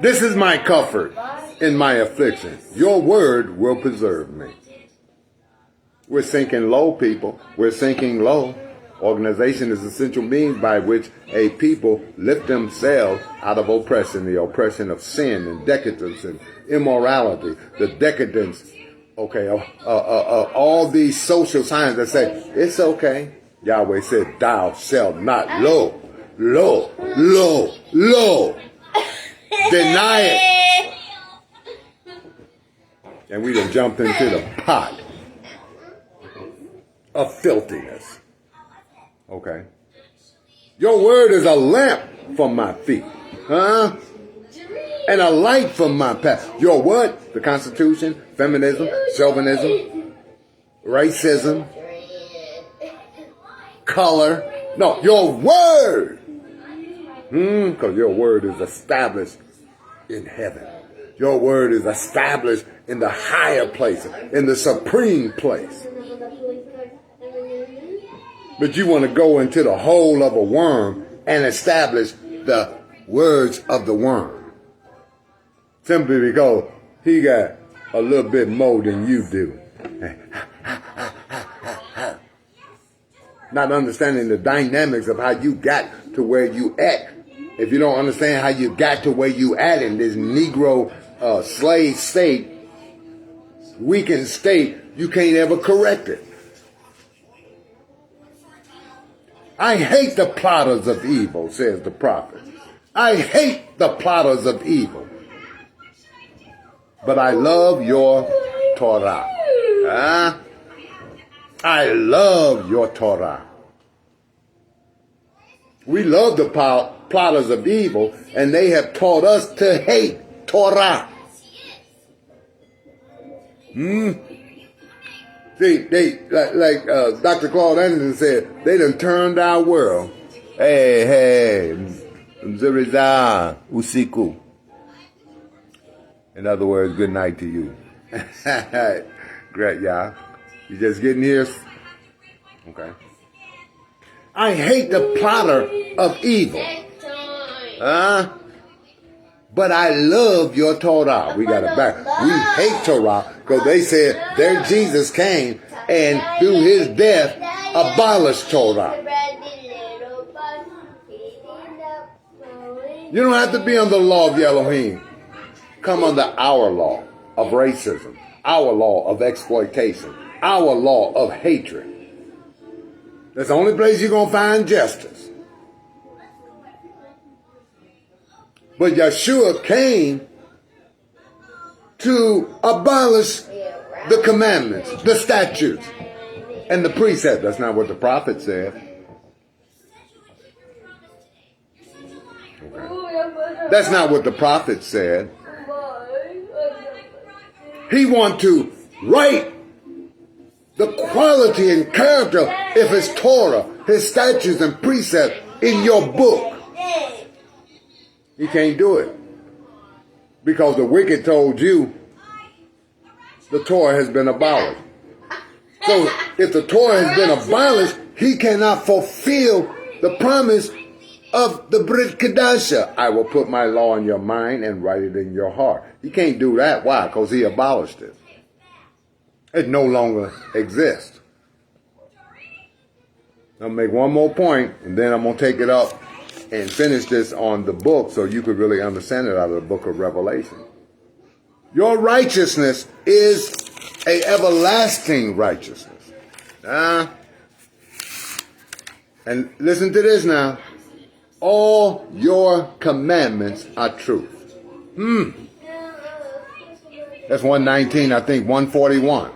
This is my comfort in my affliction. Your word will preserve me. We're sinking low, people. We're sinking low. Organization is essential means by which a people lift themselves out of oppression, the oppression of sin and decadence and immorality, the decadence, of all these social signs that say, it's okay. Yahweh said, thou shalt not low. Deny it. And we done jumped into the pot. of filthiness. Okay. Your word is a lamp for my feet. Huh? And a light for my path. Your what? The Constitution, feminism, chauvinism, racism, color. No, your word. Because your word is established in heaven. Your word is established in the higher place, in the supreme place. But you want to go into the hole of a worm and establish the words of the worm. Simply because he got a little bit more than you do. Not understanding the dynamics of how you got to where you at. If you don't understand how you got to where you at in this Negro slave state, weakened state, you can't ever correct it. I hate the plotters of evil, says the prophet. I hate the plotters of evil. But I love your Torah. I love your Torah. We love the plotters of evil, and they have taught us to hate Torah. See, they like Dr. Claude Anderson said, they done turned our world. Hey, Mziriza Usiku. In other words, good night to you. Great, y'all. You just getting here? Okay. I hate the plotter of evil. But I love your Torah. We got it back. We hate Torah because they said their Jesus came and through his death abolished Torah. You don't have to be under the law of Elohim. Come under our law of racism, our law of exploitation, our law of hatred. That's the only place you're going to find justice. But Yeshua came to abolish the commandments, the statutes, and the precepts. That's not what the prophet said. Okay. That's not what the prophet said. He wants to write the quality and character of his Torah, his statutes and precepts in your book. He can't do it. Because the wicked told you the Torah has been abolished. So if the Torah has been abolished, he cannot fulfill the promise of the Brit Kadasha. I will put my law in your mind and write it in your heart. He can't do that. Why? Because he abolished it. It no longer exists. I'll make one more point, and then I'm going to take it up and finish this on the book so you could really understand it out of the book of Revelation. Your righteousness is an everlasting righteousness. And listen to this now. All your commandments are truth. That's 119, I think, 141.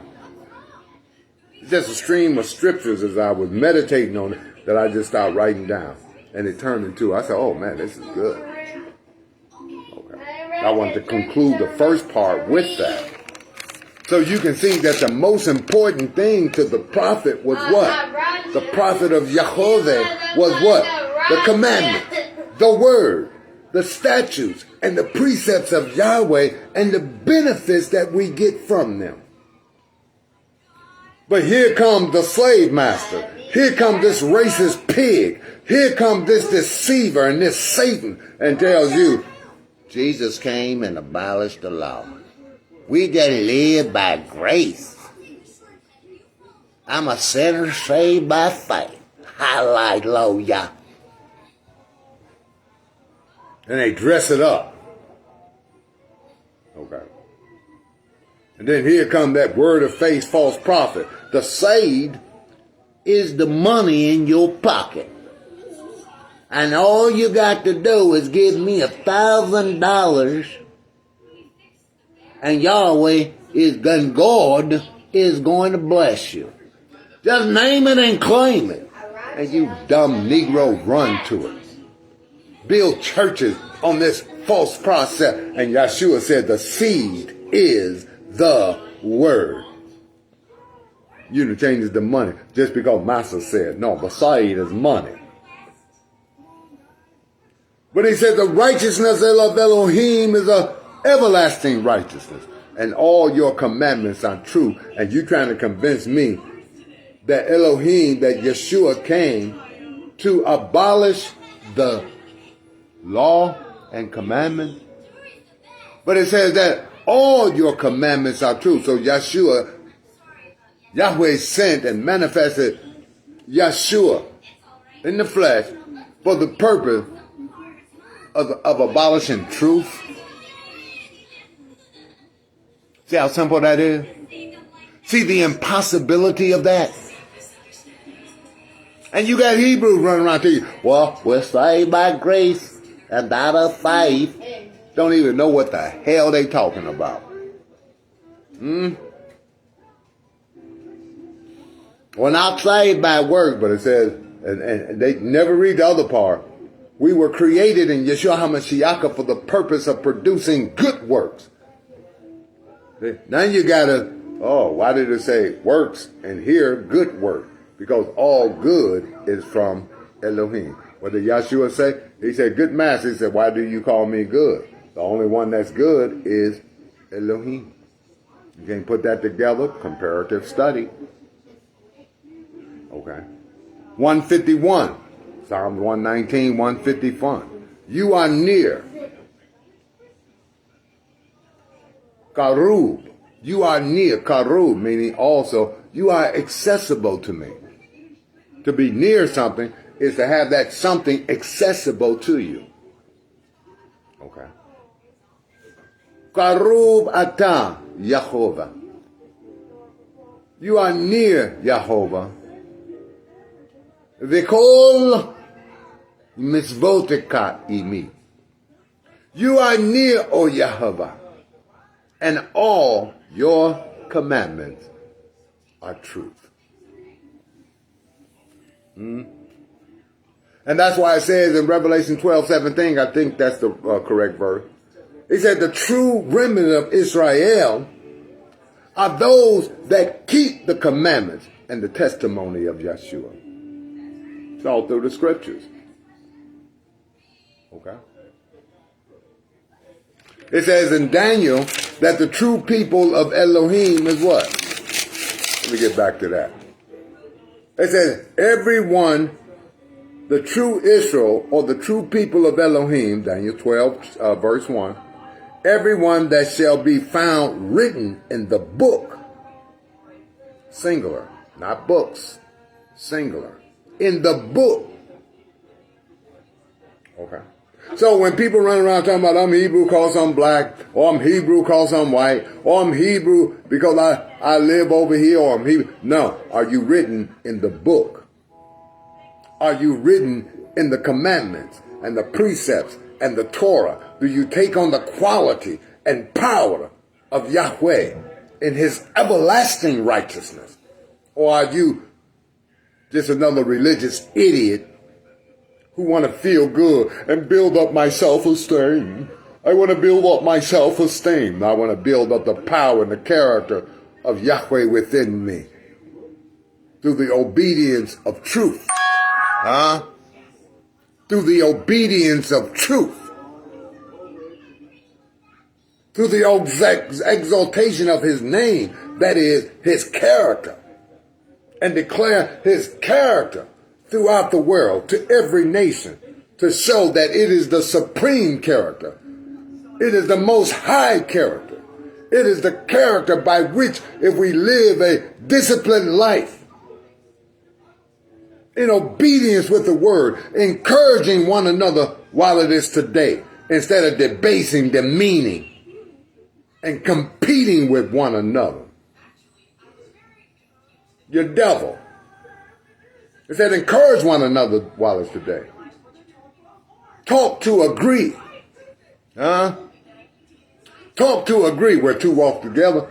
It's just a stream of scriptures as I was meditating on it that I just started writing down. And it turned into, I said, oh man, this is good. Okay. I want to conclude the first part with that. So you can see that the most important thing to the prophet was what? The prophet of Yahweh was what? The commandment, the word, the statutes, and the precepts of Yahweh, and the benefits that we get from them. But here comes the slave master. Here comes this racist pig. Here comes this deceiver and this Satan and tells you, Jesus came and abolished the law. We just live by grace. I'm a sinner saved by faith. Hallelujah. And they dress it up. Okay. And then here comes that word of faith false prophet. The seed is the money in your pocket. And all you got to do is give me $1,000 and Yahweh God is going to bless you. Just name it and claim it. And you dumb Negro run to it. Build churches on this false process. And Yeshua said the seed is the word. You know, changes the money just because Master said. No, the seed is money. But he said the righteousness of Elohim is a everlasting righteousness. And all your commandments are true. And you trying to convince me that Elohim, that Yeshua came to abolish the law and commandments. But it says that all your commandments are true. So Yeshua, Yahweh sent and manifested Yeshua in the flesh for the purpose of abolishing truth. See how simple that is? See the impossibility of that? And you got Hebrews running around to you. Well, we're saved by grace and not of faith. Don't even know what the hell they talking about. We're not saved by works, but it says, and they never read the other part. We were created in Yeshua HaMashiach for the purpose of producing good works. See? Now you gotta, why did it say works and here good work? Because all good is from Elohim. What did Yeshua say? He said, good master. He said, why do you call me good? The only one that's good is Elohim. You can't put that together. Comparative study. Okay. 151. Psalms 119, 151. You are near. Karub. You are near. Karub, meaning also, you are accessible to me. To be near something is to have that something accessible to you. Okay. Karub ata Yehovah. You are near Yehovah. V'kol mitzvoteka imi. You are near, O Yehovah, and all your commandments are truth. And that's why it says in Revelation 12:17, I think that's the correct verse. It said the true remnant of Israel are those that keep the commandments and the testimony of Yeshua. It's all through the scriptures. Okay. It says in Daniel that the true people of Elohim is what? Let me get back to that. It says, everyone, the true Israel, or the true people of Elohim, Daniel 12, verse 1, everyone that shall be found written in the book, singular, not books, singular, in the book. Okay. So when people run around talking about I'm Hebrew cause I'm black, or I'm Hebrew cause I'm white, or I'm Hebrew because I live over here, or I'm Hebrew. No. Are you written in the book? Are you written in the commandments and the precepts and the Torah? Do you take on the quality and power of Yahweh in his everlasting righteousness? Or are you just another religious idiot who want to feel good and build up my self-esteem? I want to build up my self-esteem. I want to build up the power and the character of Yahweh within me through the obedience of truth. Through the obedience of truth. Through the exaltation of his name, that is his character. And declare his character throughout the world, to every nation, to show that it is the supreme character. It is the most high character. It is the character by which, if we live a disciplined life, in obedience with the word, encouraging one another while it is today, instead of debasing, demeaning, and competing with one another. You're devil. It said encourage one another while it's today. Talk to agree. Talk to agree. Where two walk together,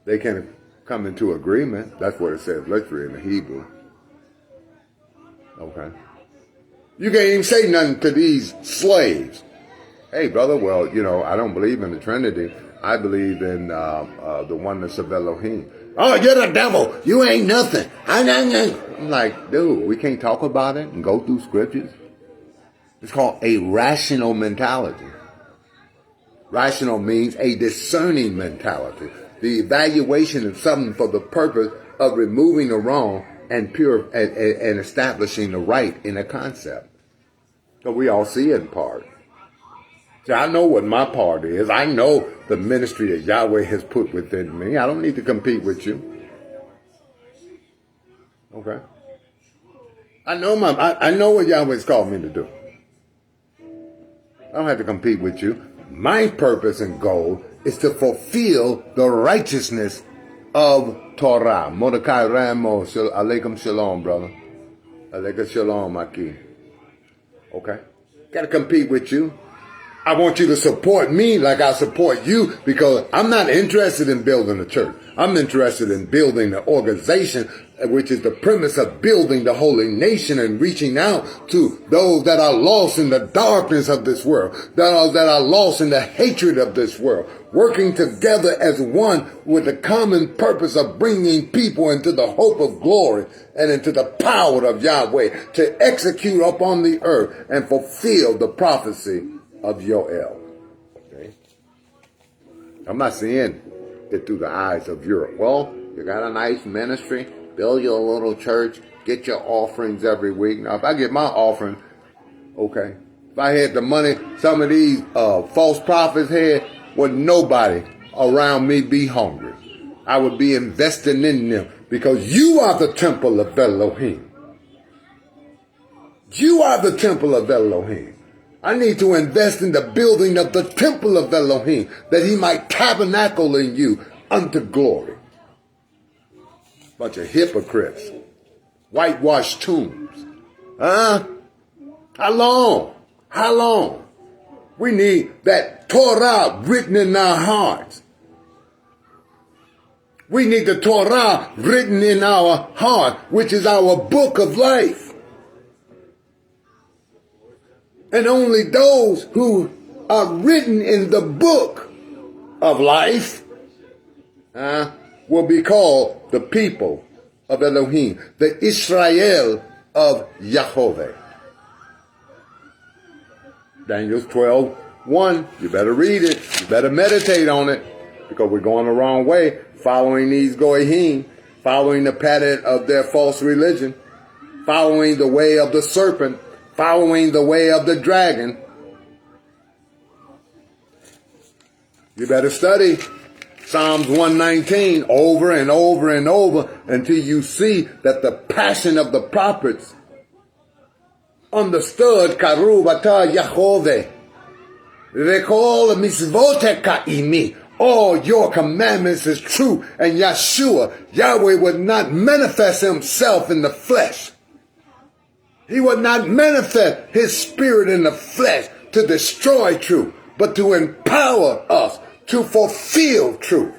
they can come into agreement. That's what it says literally in the Hebrew. Okay. You can't even say nothing to these slaves. Hey, brother, well, I don't believe in the Trinity. I believe in the oneness of Elohim. Oh, you're the devil. You ain't nothing. I'm like, dude, we can't talk about it and go through scriptures. It's called a rational mentality. Rational means a discerning mentality. The evaluation of something for the purpose of removing the wrong and and establishing the right in a concept. So we all see it in part. See, I know what my part is. I know the ministry that Yahweh has put within me. I don't need to compete with you. Okay. I know what Yahweh's called me to do. I don't have to compete with you. My purpose and goal is to fulfill the righteousness of Torah. Mordecai Ramos, alaikum shalom, brother. Alaikum shalom, Aki. Okay? Got to compete with you. I want you to support me like I support you, because I'm not interested in building a church. I'm interested in building an organization, which is the premise of building the holy nation and reaching out to those that are lost in the darkness of this world, that are lost in the hatred of this world, working together as one with the common purpose of bringing people into the hope of glory and into the power of Yahweh to execute upon the earth and fulfill the prophecy of Yoel. Okay? I'm not seeing it through the eyes of Europe. Well, you got a nice ministry, build your little church, get your offerings every week. Now, if I get my offering, okay, if I had the money some of these false prophets had, would nobody around me be hungry. I would be investing in them, because you are the temple of Elohim. You are the temple of Elohim. I need to invest in the building of the temple of Elohim, that he might tabernacle in you unto glory. Bunch of hypocrites. Whitewashed tombs. Huh? How long? How long? We need that Torah written in our hearts. We need the Torah written in our heart, which is our book of life. And only those who are written in the book of life will be called the people of Elohim, the Israel of Yahweh. Daniel 12:1. You better read it. You better meditate on it, because we're going the wrong way, following these goyim, following the pattern of their false religion, following the way of the serpent, following the way of the dragon. You better study Psalms 119 over and over and over until you see that the passion of the prophets understood Karu Bata Yahoveh. Rekol mitzvoteka imi. All your commandments is true. And Yeshua, Yahweh, would not manifest himself in the flesh. He would not manifest his spirit in the flesh to destroy truth, but to empower us to fulfill truth.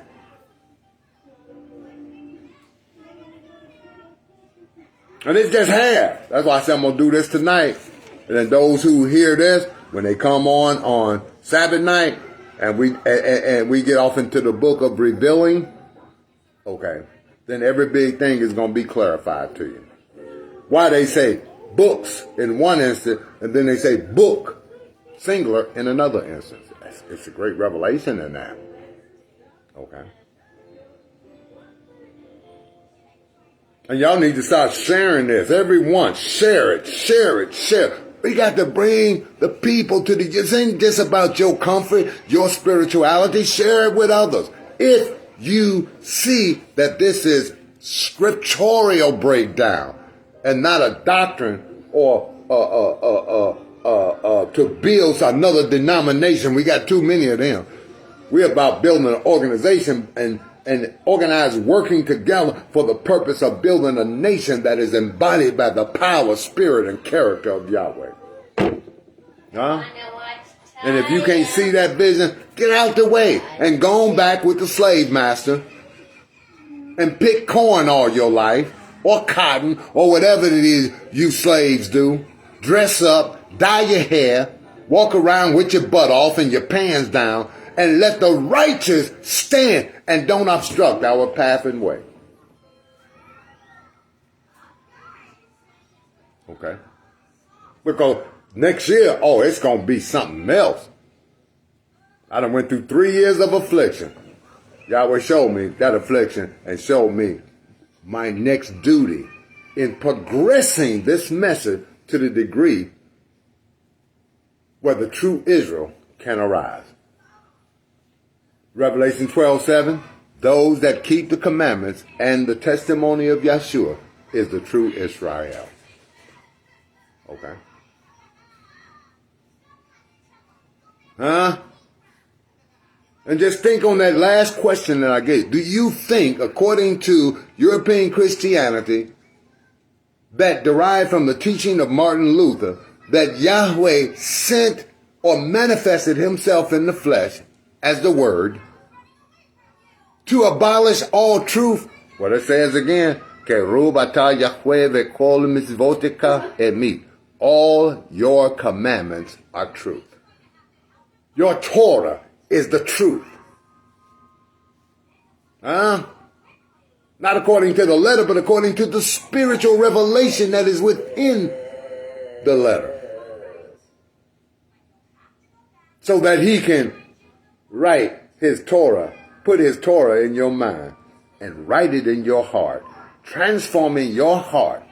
And it's just half. That's why I said I'm going to do this tonight. And then those who hear this, when they come on Sabbath night, and we get off into the book of revealing, okay, then every big thing is going to be clarified to you. Why they say books in one instance, and then they say book, singular, in another instance. It's a great revelation in that. Okay. And y'all need to start sharing this. Everyone, share it, share it, share it. We got to bring the people to this ain't just about your comfort, your spirituality. Share it with others. If you see that this is scriptural breakdown and not a doctrine or to build another denomination. We got too many of them. We're about building an organization and organized working together for the purpose of building a nation that is embodied by the power, spirit, and character of Yahweh. Huh? And if you can't see that vision, get out the way and go on back with the slave master and pick corn all your life, or cotton, or whatever it is you slaves do. Dress up, dye your hair, walk around with your butt off and your pants down, and let the righteous stand and don't obstruct our path and way. Okay? Because next year, it's going to be something else. I done went through 3 years of affliction. Yahweh showed me that affliction and showed me my next duty in progressing this message to the degree where the true Israel can arise. Revelation 12:7, those that keep the commandments and the testimony of Yeshua is the true Israel. Okay? And just think on that last question that I gave. Do you think, according to European Christianity, that derived from the teaching of Martin Luther, that Yahweh sent or manifested himself in the flesh as the Word to abolish all truth? What it says again, all your commandments are truth. Your Torah is the truth. Not according to the letter, but according to the spiritual revelation that is within the letter. So that he can write his Torah, put his Torah in your mind and write it in your heart, transforming your heart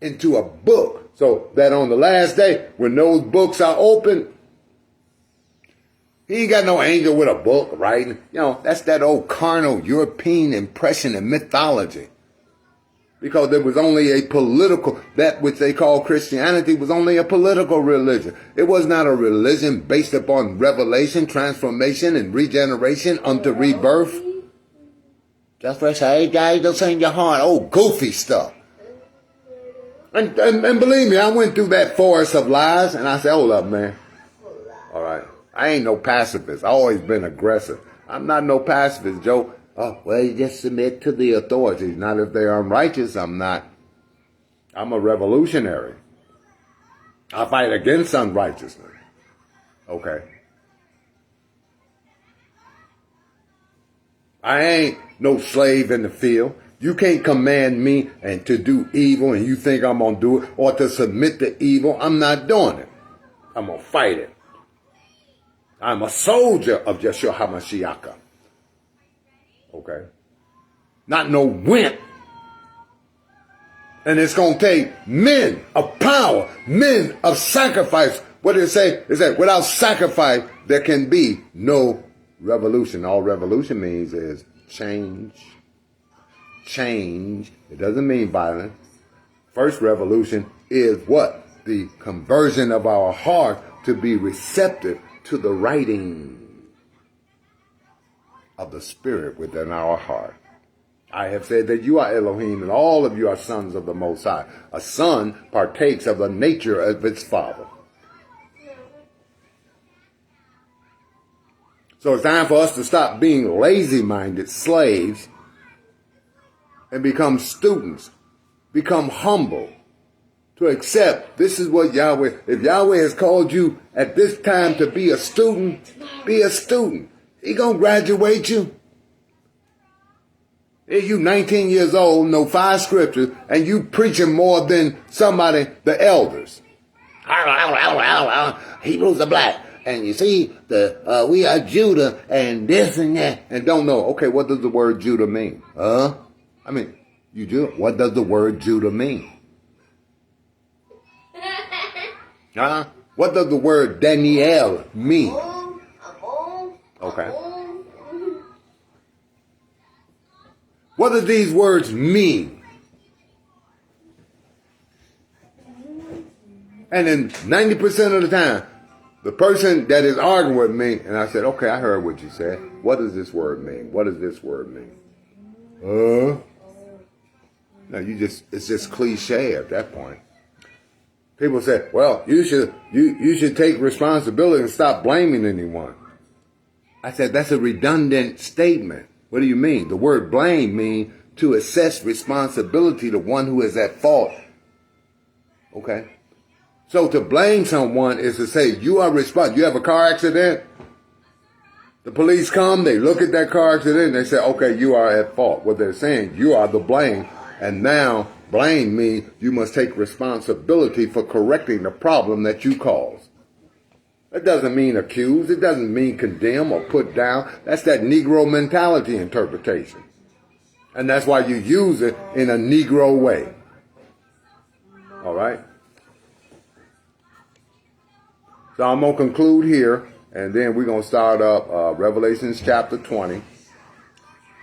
into a book, so that on the last day, when those books are open, he ain't got no angel with a book writing. That's that old carnal European impression and mythology. Because there was only a political, that which they call Christianity was only a political religion. It was not a religion based upon revelation, transformation, and regeneration unto rebirth. Just for say, guys, don't sing your heart. Old goofy stuff. And believe me, I went through that forest of lies, and I said, hold up, man. All right. I ain't no pacifist. I always been aggressive. I'm not no pacifist, Joe. You just submit to the authorities. Not if they're unrighteous, I'm not. I'm a revolutionary. I fight against unrighteousness. Okay. I ain't no slave in the field. You can't command me and to do evil and you think I'm going to do it, or to submit to evil. I'm not doing it. I'm going to fight it. I'm a soldier of Yeshua HaMashiach. Okay? Not no wimp. And it's going to take men of power, men of sacrifice. What did it say? It said, without sacrifice, there can be no revolution. All revolution means is change. Change. It doesn't mean violence. First revolution is what? The conversion of our heart to be receptive to the writing of the Spirit within our heart. I have said that you are Elohim and all of you are sons of the Most High. A son partakes of the nature of its father. So it's time for us to stop being lazy-minded slaves and become students, become humble, to accept this is what Yahweh, if Yahweh has called you at this time to be a student, be a student. He gonna graduate you. If you 19 years old, know 5 scriptures, and you preaching more than somebody, the elders. Hebrews are black. And you see, we are Judah and this and that, and don't know. Okay, what does the word Judah mean? You do. What does the word Judah mean? What does the word Daniel mean? Okay. What do these words mean? And then 90% of the time, the person that is arguing with me, and I said, okay, I heard what you said. What does this word mean? What does this word mean? No, it's just cliche at that point. People say, well, you should take responsibility and stop blaming anyone. I said, that's a redundant statement. What do you mean? The word blame means to assess responsibility to one who is at fault. Okay? So to blame someone is to say, you are responsible. You have a car accident? The police come, they look at that car accident, and they say, okay, you are at fault. What they're saying, you are the blame. And now, blame means you must take responsibility for correcting the problem that you caused. That doesn't mean accuse. It doesn't mean condemn or put down. That's that Negro mentality interpretation. And that's why you use it in a Negro way. All right? So I'm going to conclude here, and then we're going to start up Revelations chapter 20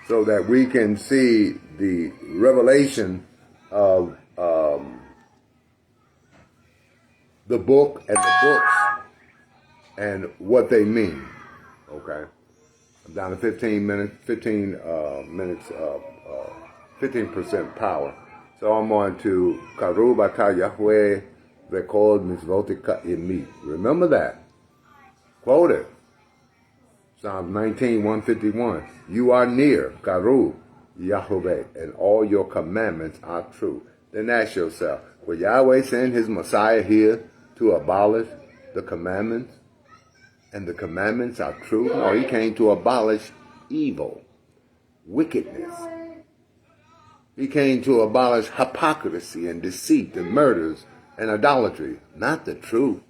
so that we can see the revelation of the book and the books and what they mean. Okay? I'm down to 15% power. So I'm on to Karu Bata Yahweh Vekol Mitzvotika Imi. Remember that. Quote it. Psalm 19, 151. You are near, Karu, Yahweh, and all your commandments are true. Then ask yourself, will Yahweh send his Messiah here to abolish the commandments? And the commandments are true? No, he came to abolish evil, wickedness. He came to abolish hypocrisy and deceit and murders and idolatry, not the truth.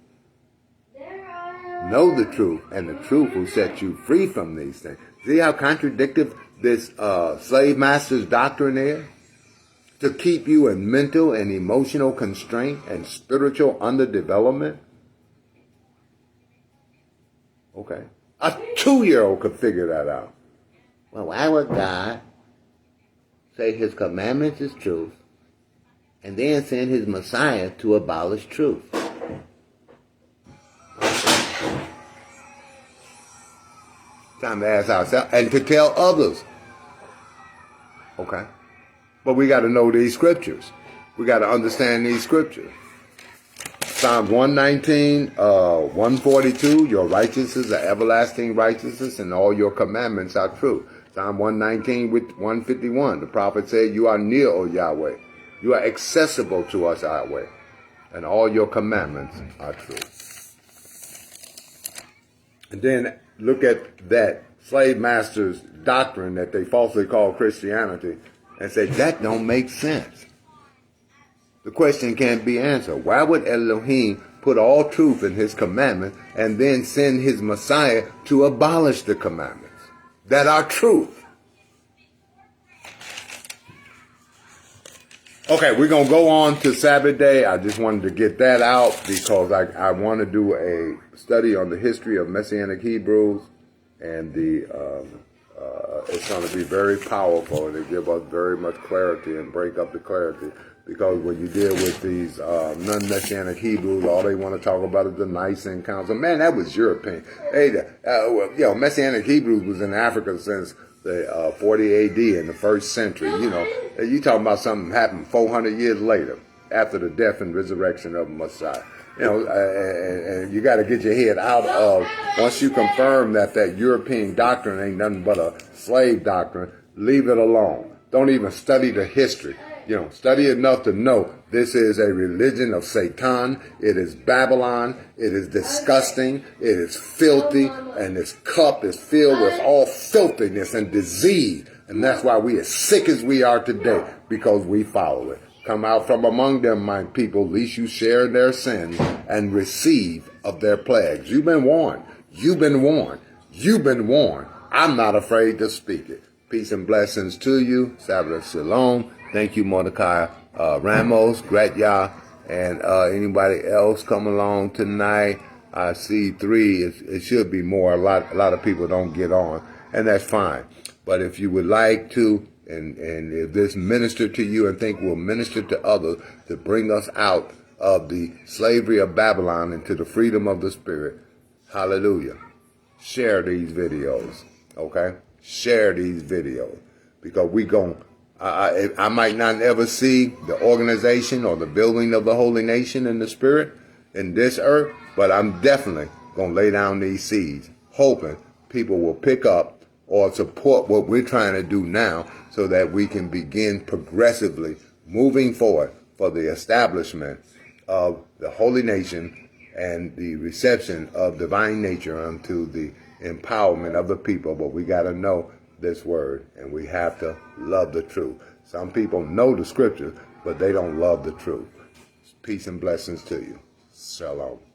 Know the truth, and the truth will set you free from these things. See how contradictory this slave master's doctrine is? To keep you in mental and emotional constraint and spiritual underdevelopment? Okay. A 2-year-old could figure that out. Well, why would God say his commandments is truth and then send his Messiah to abolish truth? Time to ask ourselves and to tell others. Okay? But we got to know these scriptures. We got to understand these scriptures. Psalms 119, 142, your righteousness are everlasting righteousness, and all your commandments are true. Psalm 119 with 151, the prophet said, you are near, O Yahweh. You are accessible to us, Yahweh, and all your commandments are true. And then look at that slave master's doctrine that they falsely call Christianity and say, that don't make sense. The question can't be answered. Why would Elohim put all truth in his commandment and then send his Messiah to abolish the commandments that are truth? Okay, we're going to go on to Sabbath day. I just wanted to get that out because I want to do a study on the history of Messianic Hebrews, and it's going to be very powerful, and it give us very much clarity and break up the clarity. Because when you deal with these non-Messianic Hebrews, all they want to talk about is the Nicene Council. Man, that was European. Messianic Hebrews was in Africa since the 40 AD in the first century. You talking about something happened 400 years later after the death and resurrection of Messiah. And you got to get your head out of, once you confirm that European doctrine ain't nothing but a slave doctrine, leave it alone. Don't even study the history. Study enough to know this is a religion of Satan. It is Babylon. It is disgusting. It is filthy. And this cup is filled with all filthiness and disease. And that's why we are as sick as we are today, because we follow it. Come out from among them, my people, lest you share their sins and receive of their plagues. You've been warned. You've been warned. You've been warned. I'm not afraid to speak it. Peace and blessings to you. Sabbath Shalom. Thank you, Mordecai Ramos, Gretya, and anybody else come along tonight. I see 3. It should be more. A lot of people don't get on, and that's fine. But if you would like to, and if this ministered to you and think will minister to others to bring us out of the slavery of Babylon into the freedom of the Spirit, hallelujah. Share these videos, okay? Share these videos, because we gon' I might not ever see the organization or the building of the holy nation in the Spirit in this earth, but I'm definitely going to lay down these seeds, hoping people will pick up or support what we're trying to do now so that we can begin progressively moving forward for the establishment of the holy nation and the reception of divine nature unto the empowerment of the people. But we got to know this word, and we have to love the truth. Some people know the scriptures, but they don't love the truth. Peace and blessings to you. Shalom.